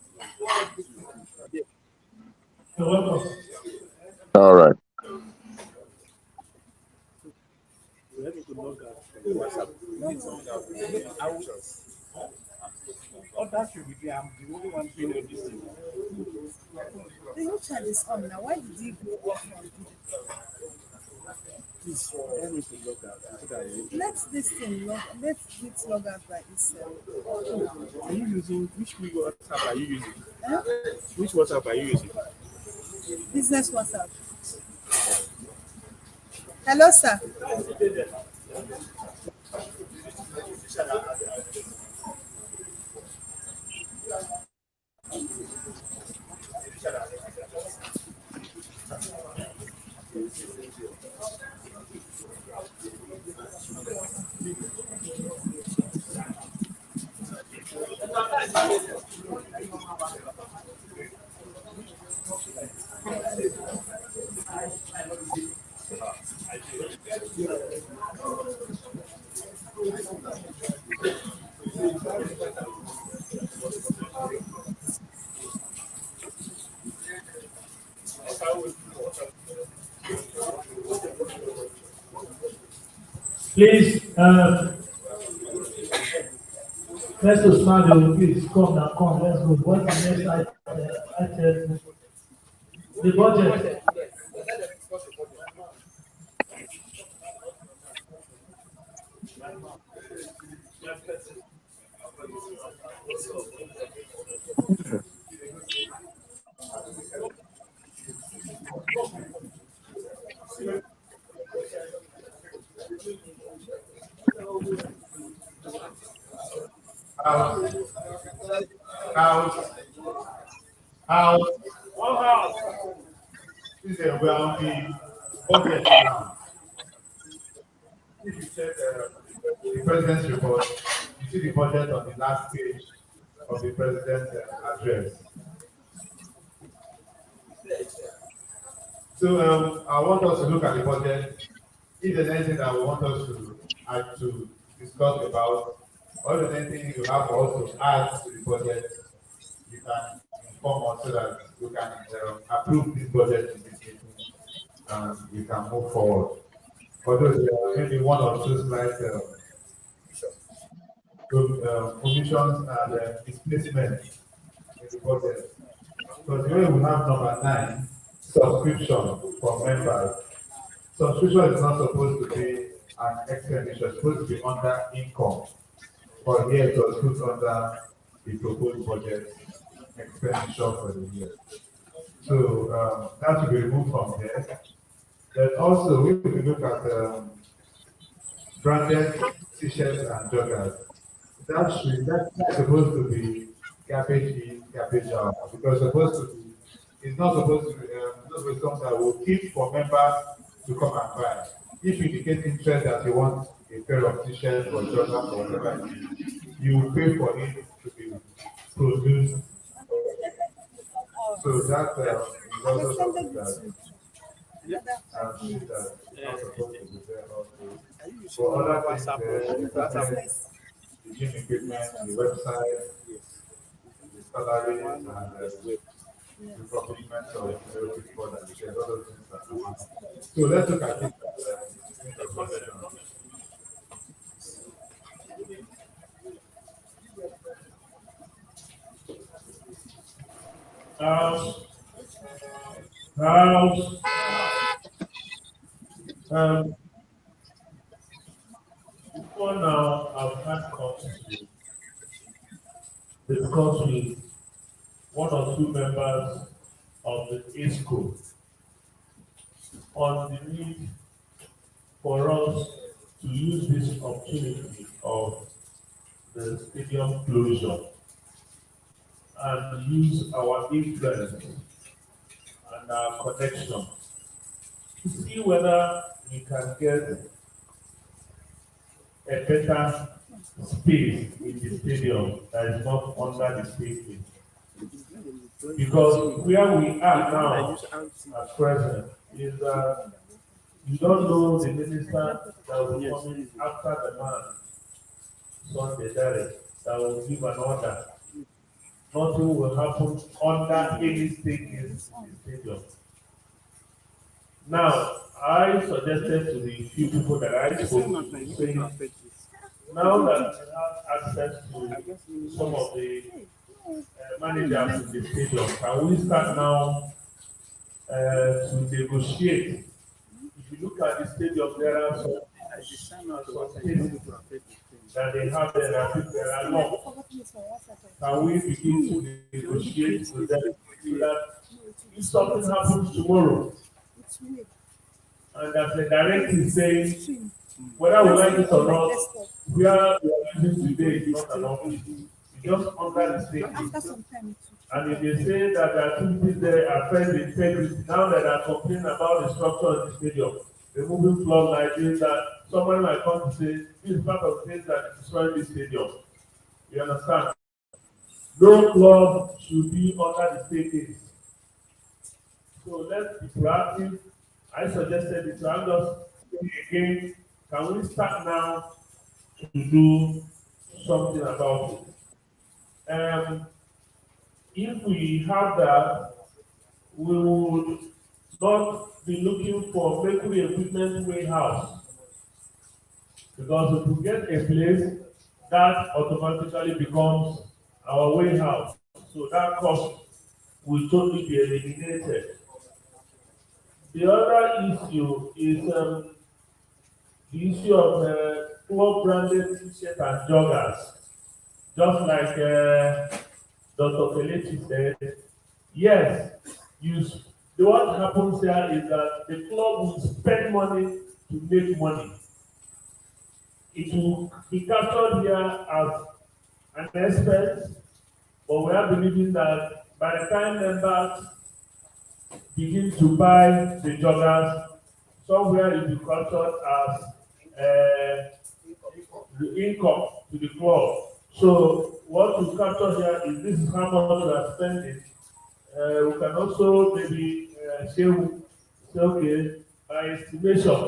You're welcome. All right. We have to log out from WhatsApp. We need someone that will oh, that should be there. I'm the only one doing this thing. The new child is on now. Why did he go off on? Please, let me to log out. So that Let this thing log. Let it log out by itself. are you using which WhatsApp are you using? Huh? Which WhatsApp are you using? Business WhatsApp. Hello, sir. Please, let's go smile. Please come now. Come. Let's go. What's the next item? The budget. House, house, house. One house. This is we are on the budget now. If you check the president's report, you see the budget on the last page of the president's address. So I want us to look at the budget. If there's anything that we want us to add to discuss about, or if there's anything you have also add to the budget, you can inform us so that we can approve this budget in this meeting and we can move forward. For those maybe one or two slides, omissions and displacement in the budget. So today we have number 9, subscription for members. Subscription is not supposed to be an expenditure, it's supposed to be under income. But here it was put under the proposed budget expenditure for the year. So that should be removed from there. Then also, we could look at branded t-shirts and joggers. That's supposed to be garbage in, garbage out, because it's not supposed to be, not supposed to be something that will keep for members to come and buy. If you indicate interest that you want a pair of t-shirts or joggers or whatever it is, you will pay for it to be produced. So that is also something that not supposed to be there also. Are you using For other things, WhatsApp or WhatsApp? the gym equipment, the website, the salary, and the procurement of the products, and other things that happen. So let's look at it as House. House. Before now, I've had calls to discuss with one or two members of the ISCO on the need for us to use this opportunity of the stadium closure and use our influence and our connection to see whether we can get a better space in the stadium that is not under the stadium. Because where we are now at present is that you don't know the minister that will be coming after the man Sunday direct that will give an order. Nothing will happen under any stages in the stadium. Now, I suggested to the few people that I spoke to, saying, now that we have access to some of the managers in the stadium, can we start now to negotiate? If you look at the stadium, there are some spaces that they have there, I think there are not. Can we begin to negotiate with them so that if something happens tomorrow, and as the directive saying, whether we like it or not, where we are using today is not an office. It's just under the state. And if they say that the activities there affect the integrity, now that they are complaining about the structure of the stadium, removing floodlights, doing that, someone might come to say, this is part of things that is destroying the stadium. You understand? No club should be under the state aid. So let's be proactive. I suggested it, so I'm just saying again, can we start now to do something about it? If we have that, we would not be looking for Mercury equipment warehouse. Because if we get a place, that automatically becomes our warehouse. So that cost will totally be eliminated. The other issue is the issue of club branded t-shirts and joggers. Just like Dr. Kelechi said, yes, what happens here is that the club will spend money to make money. It will be captured here as an expense, but we are believing that by the time members begin to buy the joggers, somewhere it will be captured as the income to the club. So what we capture here is this is how much we are spending. We can also maybe say, okay, by estimation,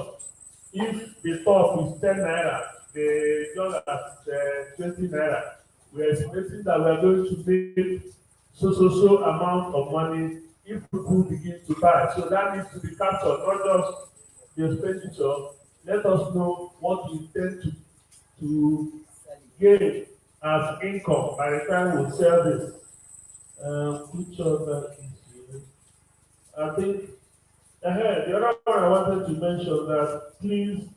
if the top is 10 naira, the dollar is 20 naira, we are estimating that we are going to make so amount of money if people begin to buy. So that needs to be captured, not just the expenditure. Let us know what we intend to gain as income by the time we sell this. Which other issue? I think the other one I wanted to mention that please,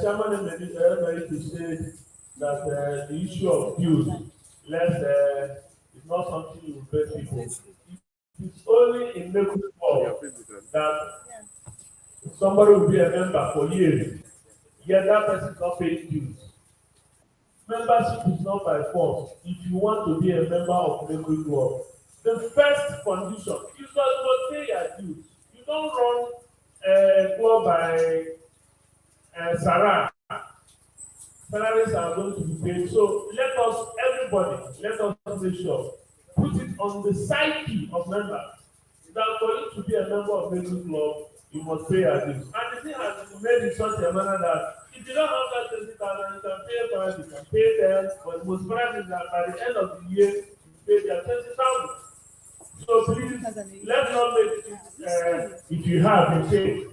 Chairman Emeritus said that the issue of dues, is not something you pay people. It's only in local law that somebody will be a member for years, yet that person is not paying dues. Membership is not by force. If you want to be a member of local club, the first condition is that you must pay your dues. You don't run a club by Sarah. Salaries are going to be paid. So everybody, let us make sure, put it on the psyche of members that for you to be a member of local club, you must pay your dues. And the thing has been made in such a manner that if you don't have that 20,000, you can pay 5, you can pay 10, but the most important is that by the end of the year, you pay their 20,000. So please, let's not make it, if you have, you pay.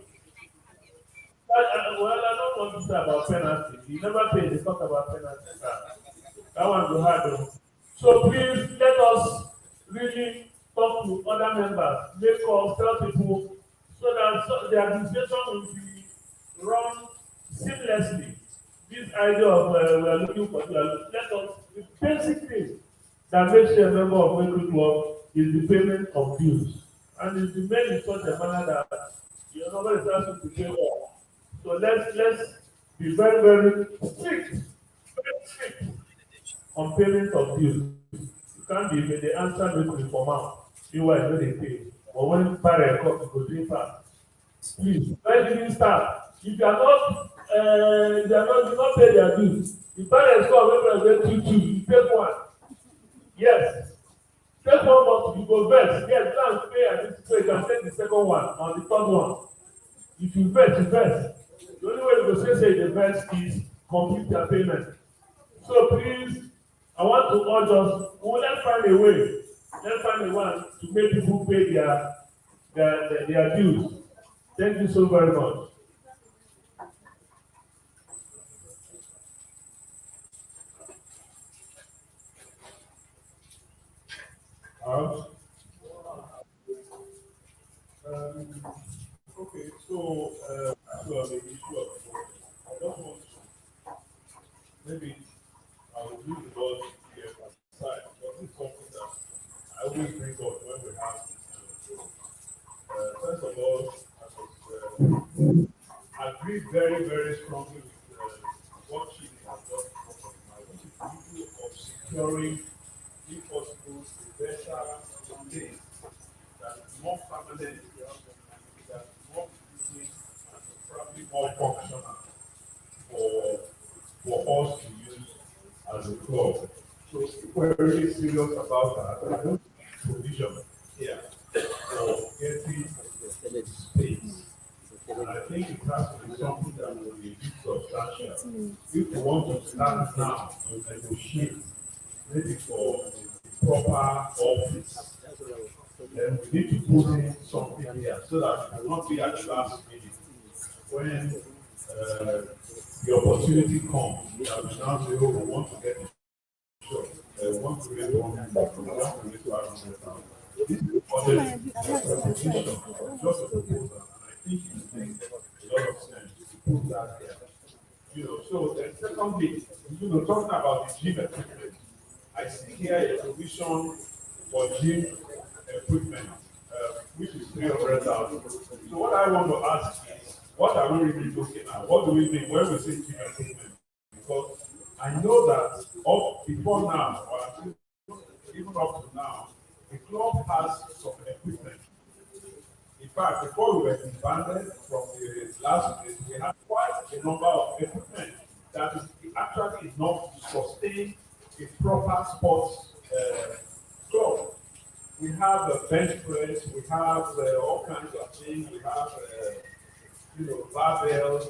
Well, I don't want to say about penalty. You never pay, they talk about penalty. That one will hard though. So please, let us really talk to other members, make calls, tell people, so that the administration will be run seamlessly. This idea of we are looking for, let us, the basic thing that makes you a member of Mercury Club is the payment of dues. And it's the made in such a manner that your number is asking to pay more. So let's be very strict on payment of dues. You can't be the answer Mercury for now. Meanwhile, no they pay. But when parent comes, go doing fast. Please, when did you start? If you are not, you not pay their dues. The parents come when they two, you take one. Yes. Take one but you go vex. Yes, go and pay and so you can take the second one or the third one. If you vex, you vex. The only way you go say the vex is complete their payment. So please, I want to urge us, let's find a way. Let's find a way to make people pay their dues. Thank you so very much. Um, okay, so the issue of I don't want to, maybe I will use the word here aside, but this is something that I always bring up when we have this kind of show. First of all, I agree very, very strongly with what she has just talked about, which is the issue of securing, if possible, a better place that is more permanent, that is more consistent, and probably more functional for us to use as a club. So if we're really serious about that, I don't see provision here for getting space. And I think it has to be something that will be a bit substantial. If we want to start now to negotiate, maybe for a proper office, then we need to put in something here so that it will not be at the last minute when the opportunity comes that we now say, oh, we want to get it short. We want to raise 1 million, we want to raise 500,000. This is a proposition, just a proposal, and I think it makes a lot of sense to put that here. So then secondly, talking about the gym equipment, I see here a provision for gym equipment, which is 300,000. So what I want to ask is, what are we really looking at? What do we mean when we say gym equipment? Because I know that up before now, or even up to now, the club has some equipment. In fact, before we were disbanded from the last place, we had quite a number of equipment that is actually enough to sustain a proper sports club. We have a bench press, we have all kinds of things, we have barbells,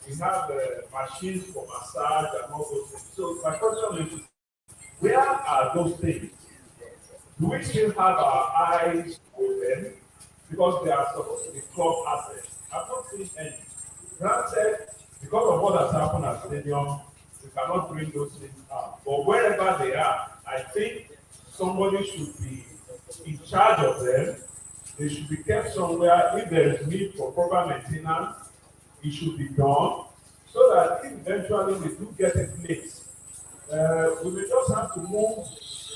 we have machines for massage and all those things. So my question is, where are those things? Do we still have our eyes open because they are supposed to be club assets? I've not seen any. Granted, because of what has happened at stadium, we cannot bring those things out. But wherever they are, I think somebody should be in charge of them. They should be kept somewhere. If there is need for proper maintenance, it should be done so that if eventually we do get a place, we will just have to move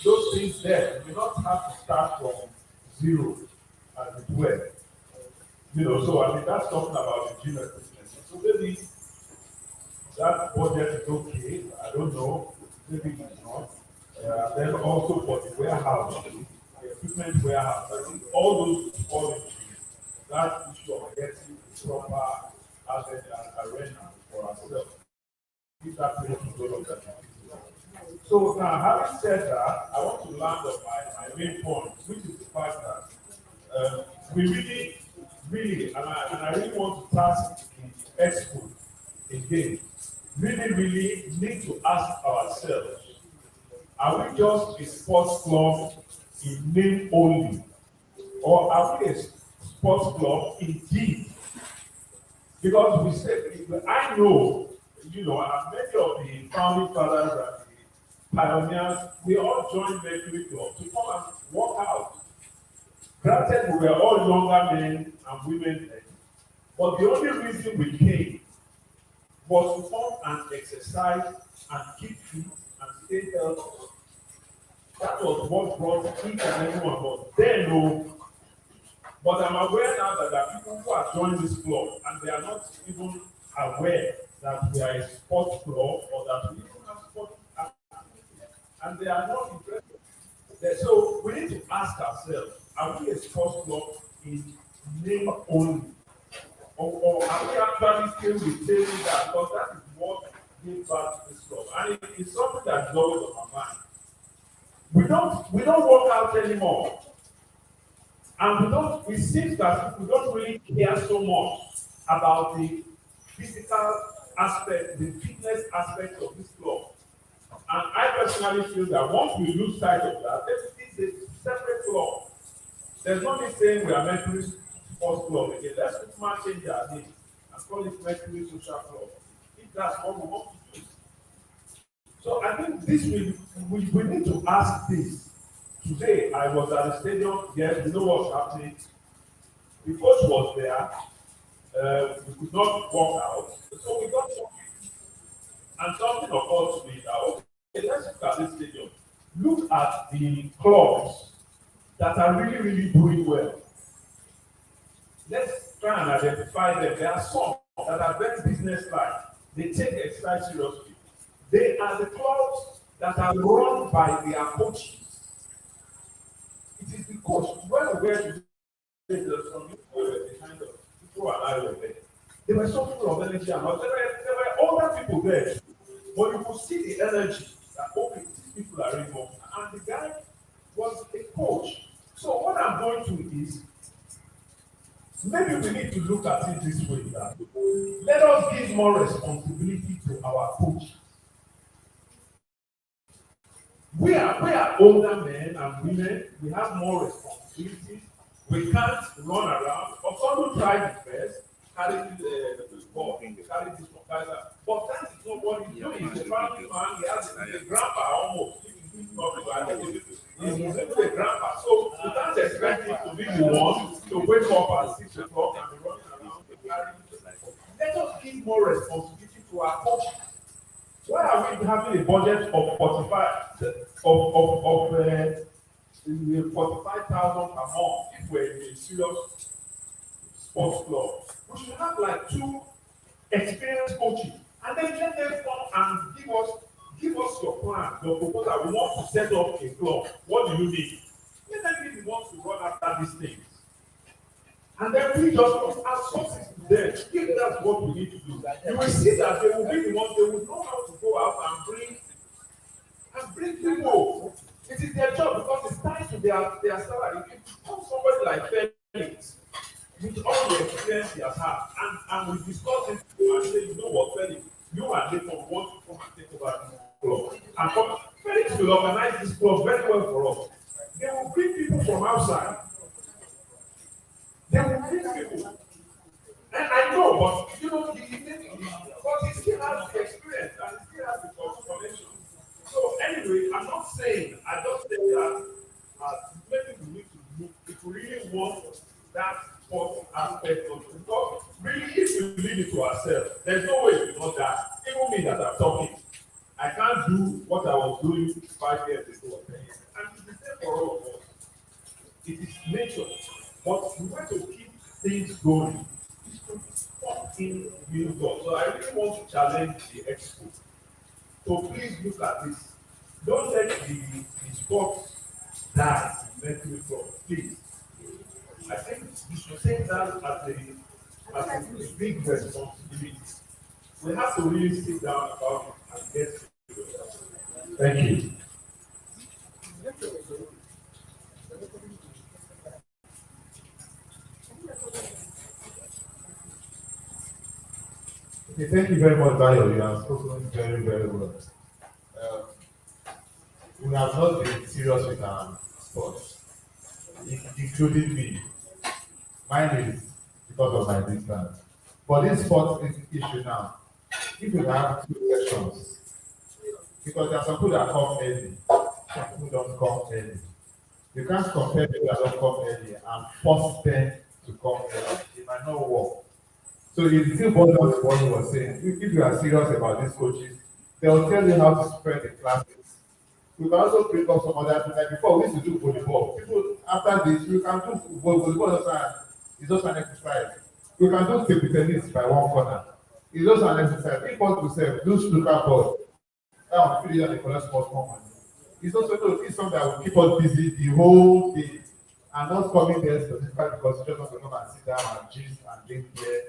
those things there. We will not have to start from zero, as it were. So I mean, that's talking about the gym equipment. So maybe that budget is okay. I don't know. Maybe it's not. Then also for the warehouse, the equipment warehouse, I think all those fall into that issue of getting the proper asset and arena for ourselves. If that place is no longer so now, having said that, I want to land on my main point, which is the fact that we really, and I really want to task the expo again, really need to ask ourselves, are we just a sports club in name only? Or are we a sports club in deed? Because we said, I know, and many of the founding fathers and the pioneers, we all joined Mercury Club to come and work out. Granted, we were all younger men and women then, but the only reason we came was to come and exercise and keep fit and stay healthy. That was what brought each and every one of us. Then, no, but I'm aware now that there are people who are joining this club and they are not even aware that we are a sports club or that we even have sports activities, and they are not interested. So we need to ask ourselves, are we a sports club in name only? say we say that because that is what gives back to this club, and it is something that is always on my mind. We don't work out anymore, and we don't. It seems that we don't really care so much about the physical aspect, the fitness aspect of this club. And I personally feel that once we lose sight of that, this is a separate club. There's no need saying we are Mercury Sports Club again. Let's put change our name and call it Mercury Social Club. If that's what we want to do. So I think this we need to ask this. Today I was at the stadium. Yes, you know what's happening. The coach was there. We could not walk out, so we got something. And something occurred to me that okay, let's look at this stadium. Look at the clubs that are really, really doing well. Let's try and identify them. There are some that are very business-like. They take exercise seriously. They are the clubs that are run by their coaches. It is the coach. Well aware to say that some people were behind us. People and I were there. There were some people of energy and there were other people there. But you could see the energy that okay, these people are involved. And the guy was a coach. So what I'm going to is maybe we need to look at it this way that let us give more responsibility to our coach. We are older men and women, we have more responsibilities. We can't run around. But someone tried his best, carry the ball, carry this one, carry that. But that is not what he's doing. He's a family man, he has a grandpa almost. He's a grandpa. So you can't expect him to be the one to wake up at 6 o'clock and be running around to carry this. Let us give more responsibility to our coaches. Why are we having a budget of 45,000 per month if we're in a serious sports club? We should have like 2 experienced coaches, and then let them come and give us your plan, your proposal. We want to set up a club. What do you need? Let them be the ones to run after these things. And then we just outsource it to them. If that's what we need to do, you will see that they will be the ones, they will know how to go out and bring people. It is their job because it's tied to their salary. If you call somebody like Felix, with all the experience he has had, and we discuss it and say, you know what, Felix, you and Nathan want to come and take over this club. And come, Felix will organize this club very well for us. They will bring people from outside. They will bring people. And I know, but you know, but he still has the experience and he still has the connection. So anyway, I'm not saying, I just say that maybe we need to look if we really want that sport aspect of it. Because really, if we leave it to ourselves, there's no way to know that. Even me that I'm talking, I can't do what I was doing 5 years ago or 10 years. And it's the same for all of us. It is nature. But we want to keep things going. It's to pump in new God. So I really want to challenge the expo. So please look at this. Don't let the sports die in Mercury Club. Please. I think we should take that as a big responsibility. We have to really sit down about it and get serious. Thank you. Okay, thank you very much, Bayo. You have spoken very, very well. Um, we have not been serious with our sports, including me. Mine is because of my distance. For this sports issue now, if you have 2 sessions, because there are some people that come early, some people don't come early. You can't compare people that don't come early and force them to come early. It might not work. So it still boils down to what he was saying. If you are serious about these coaches, they'll tell you how to spread the classes. We can also bring up some other things. Like before, we used to do volleyball. People, after this, you can do volleyball also. It's also an exercise. You can do table tennis by one corner. It's also an exercise. If want to say, do snooker ball. That will feel like a collect sports more money. It's also it's something that will keep us busy the whole day. And not coming there specifically because you just want to come and sit down and gist and drink beer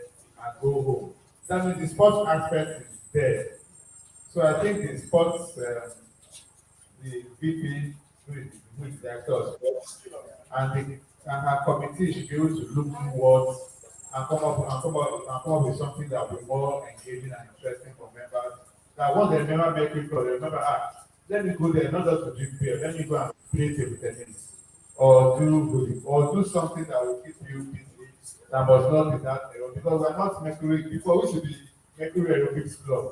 and go home. That means the sports aspect is there. So I think the sports, the VP with the actors, and her committee should be able to look inwards and come up with something that will be more engaging and interesting for members. That once they remember Mercury Club, they remember, let me go there, not just to drink beer, let me go and play table tennis or do bowling or do something that will keep you busy that must not be that area. Because we're not Mercury, before we should be Mercury Aerobics Club,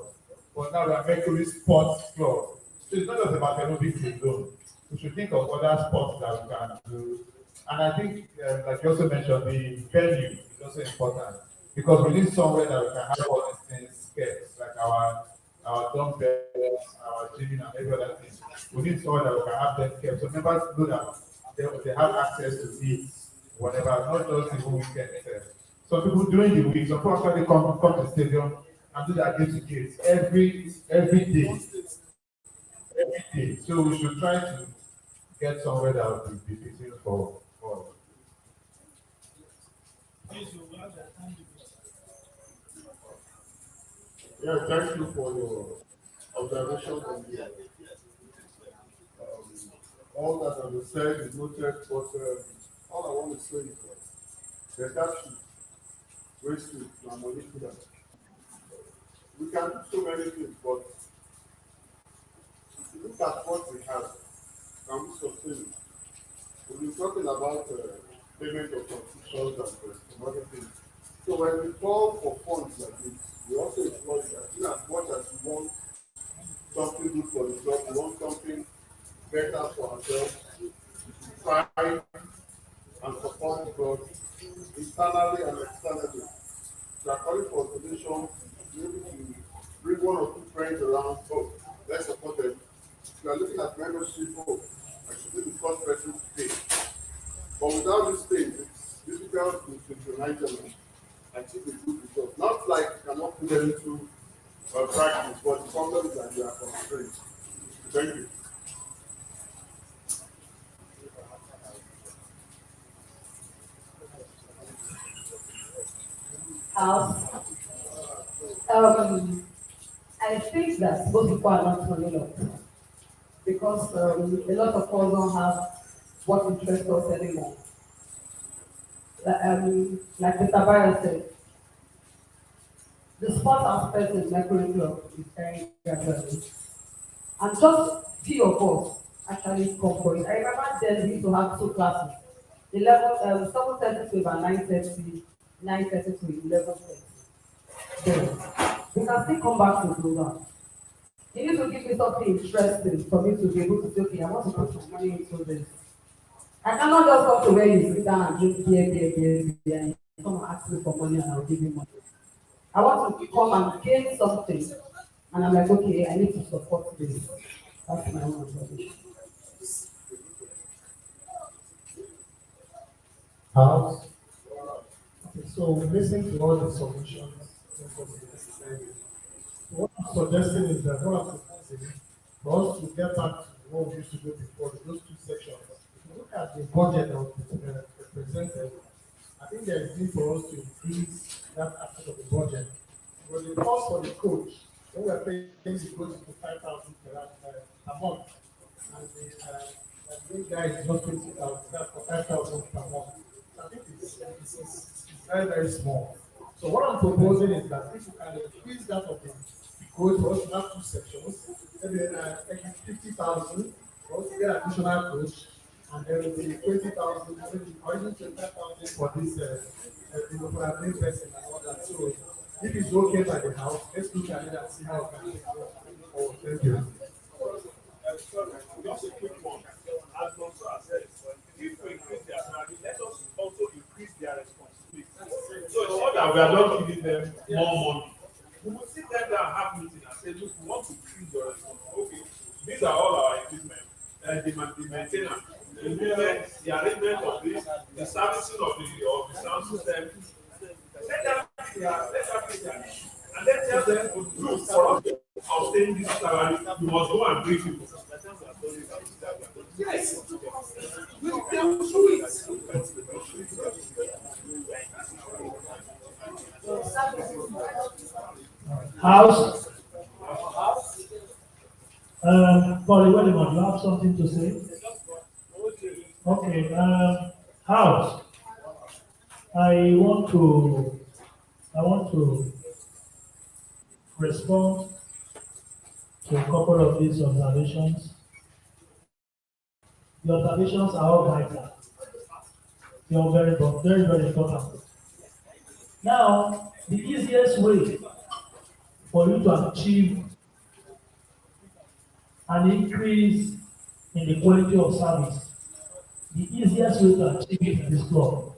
but now we're Mercury Sports Club. So it's not just about aerobics alone. We should think of other sports that we can do. And I think, like you also mentioned, the venue is also important because we need somewhere that we can have all these things kept, like our dumbbells, our gym, and every other thing. We need somewhere that we can have them kept so members know that they have access to it whatever, not just even weekend itself. Some people during the week, some people actually come to the stadium and do their gate to gate every day. Every day. So we should try to get somewhere that will be fitting for. Yeah, thank you for your observation on all that have been said is noted, but all I want to say is that that should waste it, money to that. We can do so many things, but if you look at what we have, can we sustain it? We've been talking about payment of constitutions and some other things. So when we call for funds like this, we also employ that in as much as we want something good for the job, we want something better for ourselves, try and support the God internally and externally. We are calling for solutions to be able to bring one or two friends around, oh, let's support them. We are looking at membership, oh, I should be the first person to pay. But without this thing, it's difficult to synchronize them and achieve a good result. Not like you cannot put them into practice, but the problem is that you are constrained. Thank you. House. Um, I think that most people are not following up because a lot of us don't have what interests us anymore. Like Mr. Barry said, the sport aspect in Mercury Club is very gradually. And just few of us actually come for it. I remember then we used to have two classes, 7:30 to about 9:30, 9:30 to 11:30. Then we can still come back to do that. You need to give me something interesting for me to be able to say, okay, I want to put my money into this. I cannot just come to where you sit down and drink beer, and come and ask me for money and I'll give you money. I want to come and gain something, and I'm like, okay, I need to support this. That's my own observation. House. Okay, so we listen to all the solutions. What I'm suggesting is that what I'm proposing for us to get back to what we used to do before, those two sections. If you look at the budget that was presented, I think there is need for us to increase that aspect of the budget. But the cost for the coach, when we are paying the coach to 5,000 per month, and the new guy is just 20,000, that's for 5,000 per month. So I think it's very, very small. So what I'm proposing is that if you can increase that of the coach for us to have two sections, maybe 50,000 for us to get additional coach, and there will be 20,000, maybe or even 25,000 for this, for a new person and all that. So if it's okay by the house, let's look at it and see how it can be forward. Thank you. Sorry, just a quick one. As Monso has said, if we increase their salary, let us also increase their responsibility. So it's not that we are not giving them more money. We will sit them down and have meeting and say, look, we want to increase your responsibility. Okay, these are all our equipment, the maintenance, the movement, the arrangement of this, the servicing of the sound system. Let them let's have their issue. And then tell them, look, for us to obtain this salary, you must go and bring people. Yes, we can do it. House. Polly, wait a minute. You have something to say? Okay. House. I want to. I want to respond to a couple of these observations. The observations are all vital. They are very, very important. Now, the easiest way for you to achieve an increase in the quality of service, the easiest way to achieve it in this club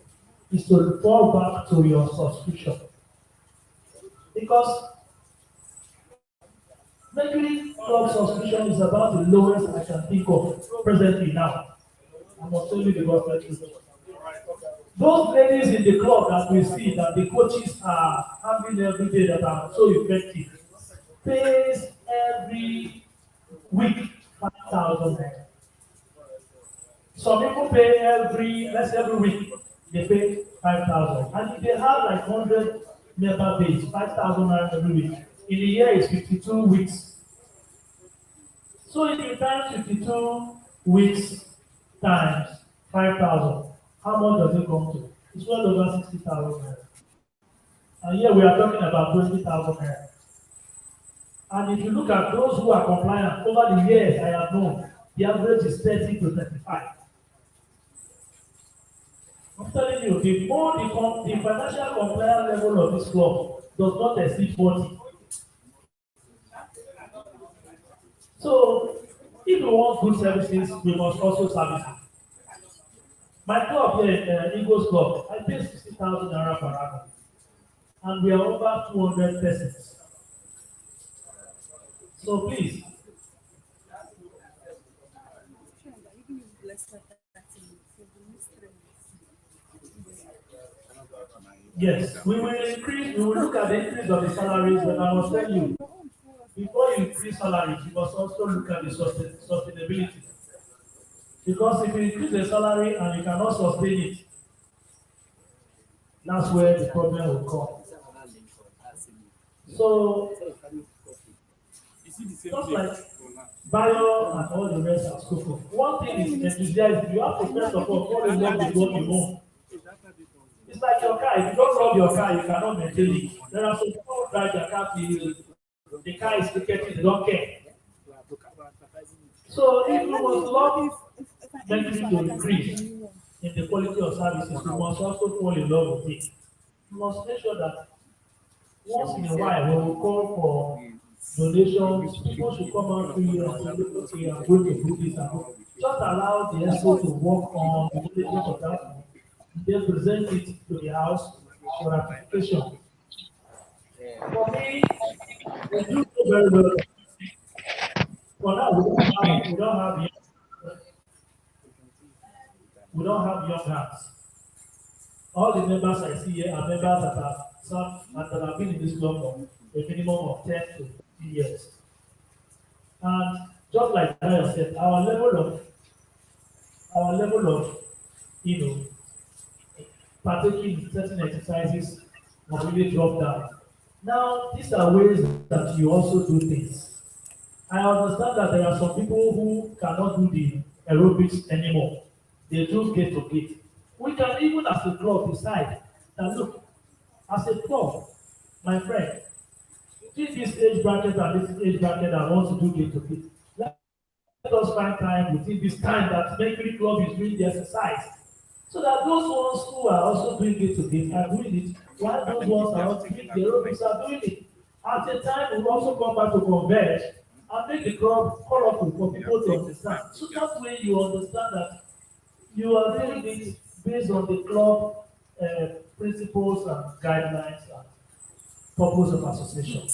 is to fall back to your subscription. Because Mercury Club subscription is about the lowest I can think of presently now. I must tell you the government truth. Those ladies in the club that we see that the coaches are handling every day that are so effective pays every week 5,000 naira. Some people pay let's say every week they pay 5,000. And if they have like 100 member base, 5,000 naira every week. In a year is 52 weeks. So if you times 52 weeks times 5,000, how much does it come to? It's well over 60,000 naira. And here we are talking about 20,000 naira. And if you look at those who are compliant over the years I have known, the average is 30 to 35. I'm telling you, the financial compliance level of this club does not exceed 40. So, if you want good services, we must also service it. My club here, Eagles Club, I pay 60,000 naira per annum, and we are over 200 persons. So please, yes, we will increase. We will look at the increase of the salaries, but I must tell you, before you increase salaries, you must also look at the sustainability. Because if you increase the salary and you cannot sustain it, that's where the problem will come. So, just like Bio and all the rest are spoken. One thing is enthusiasm. You have to first of all fall in love with what you want. It's like your car. If you don't love your car, you cannot maintain it. There are some people who drive their car till the car is ticketed, they don't care. So if you must love Mercury to increase in the quality of services, you must also fall in love with it. You must make sure that once in a while, when we call for donations, people should come out to you and say, okay, I'm going to do this and that. Just allow the expo to work on the management of that one. Then present it to the house for ratification. For me, we do so very well. For now, we don't have young hands. All the members I see here are members that have served and that have been in this club for a minimum of 10 to 15 years. And just like I said, our level of you know partaking in certain exercises has really dropped down. Now, these are ways that you also do things. I understand that there are some people who cannot do the aerobics anymore. They do gate to gate. We can even as a club decide that look, as a club, my friend, this age bracket and this age bracket that wants to do gate to gate. Let us find time within this time that Mercury Club is doing the exercise. So that those ones who are also doing it today are doing it, while those ones are not doing the aerobics are doing it. At the time, we will also come back to converge and make the club colorful for people to understand. So that way you understand that you are doing it based on the club principles and guidelines and purpose of association.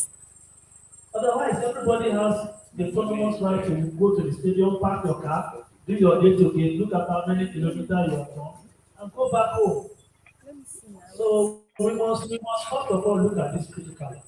Otherwise, everybody has the autonomous right to go to the stadium, park your car, do your day to day, look at how many kilometers you have done, and go back home. So we must first of all look at this critically.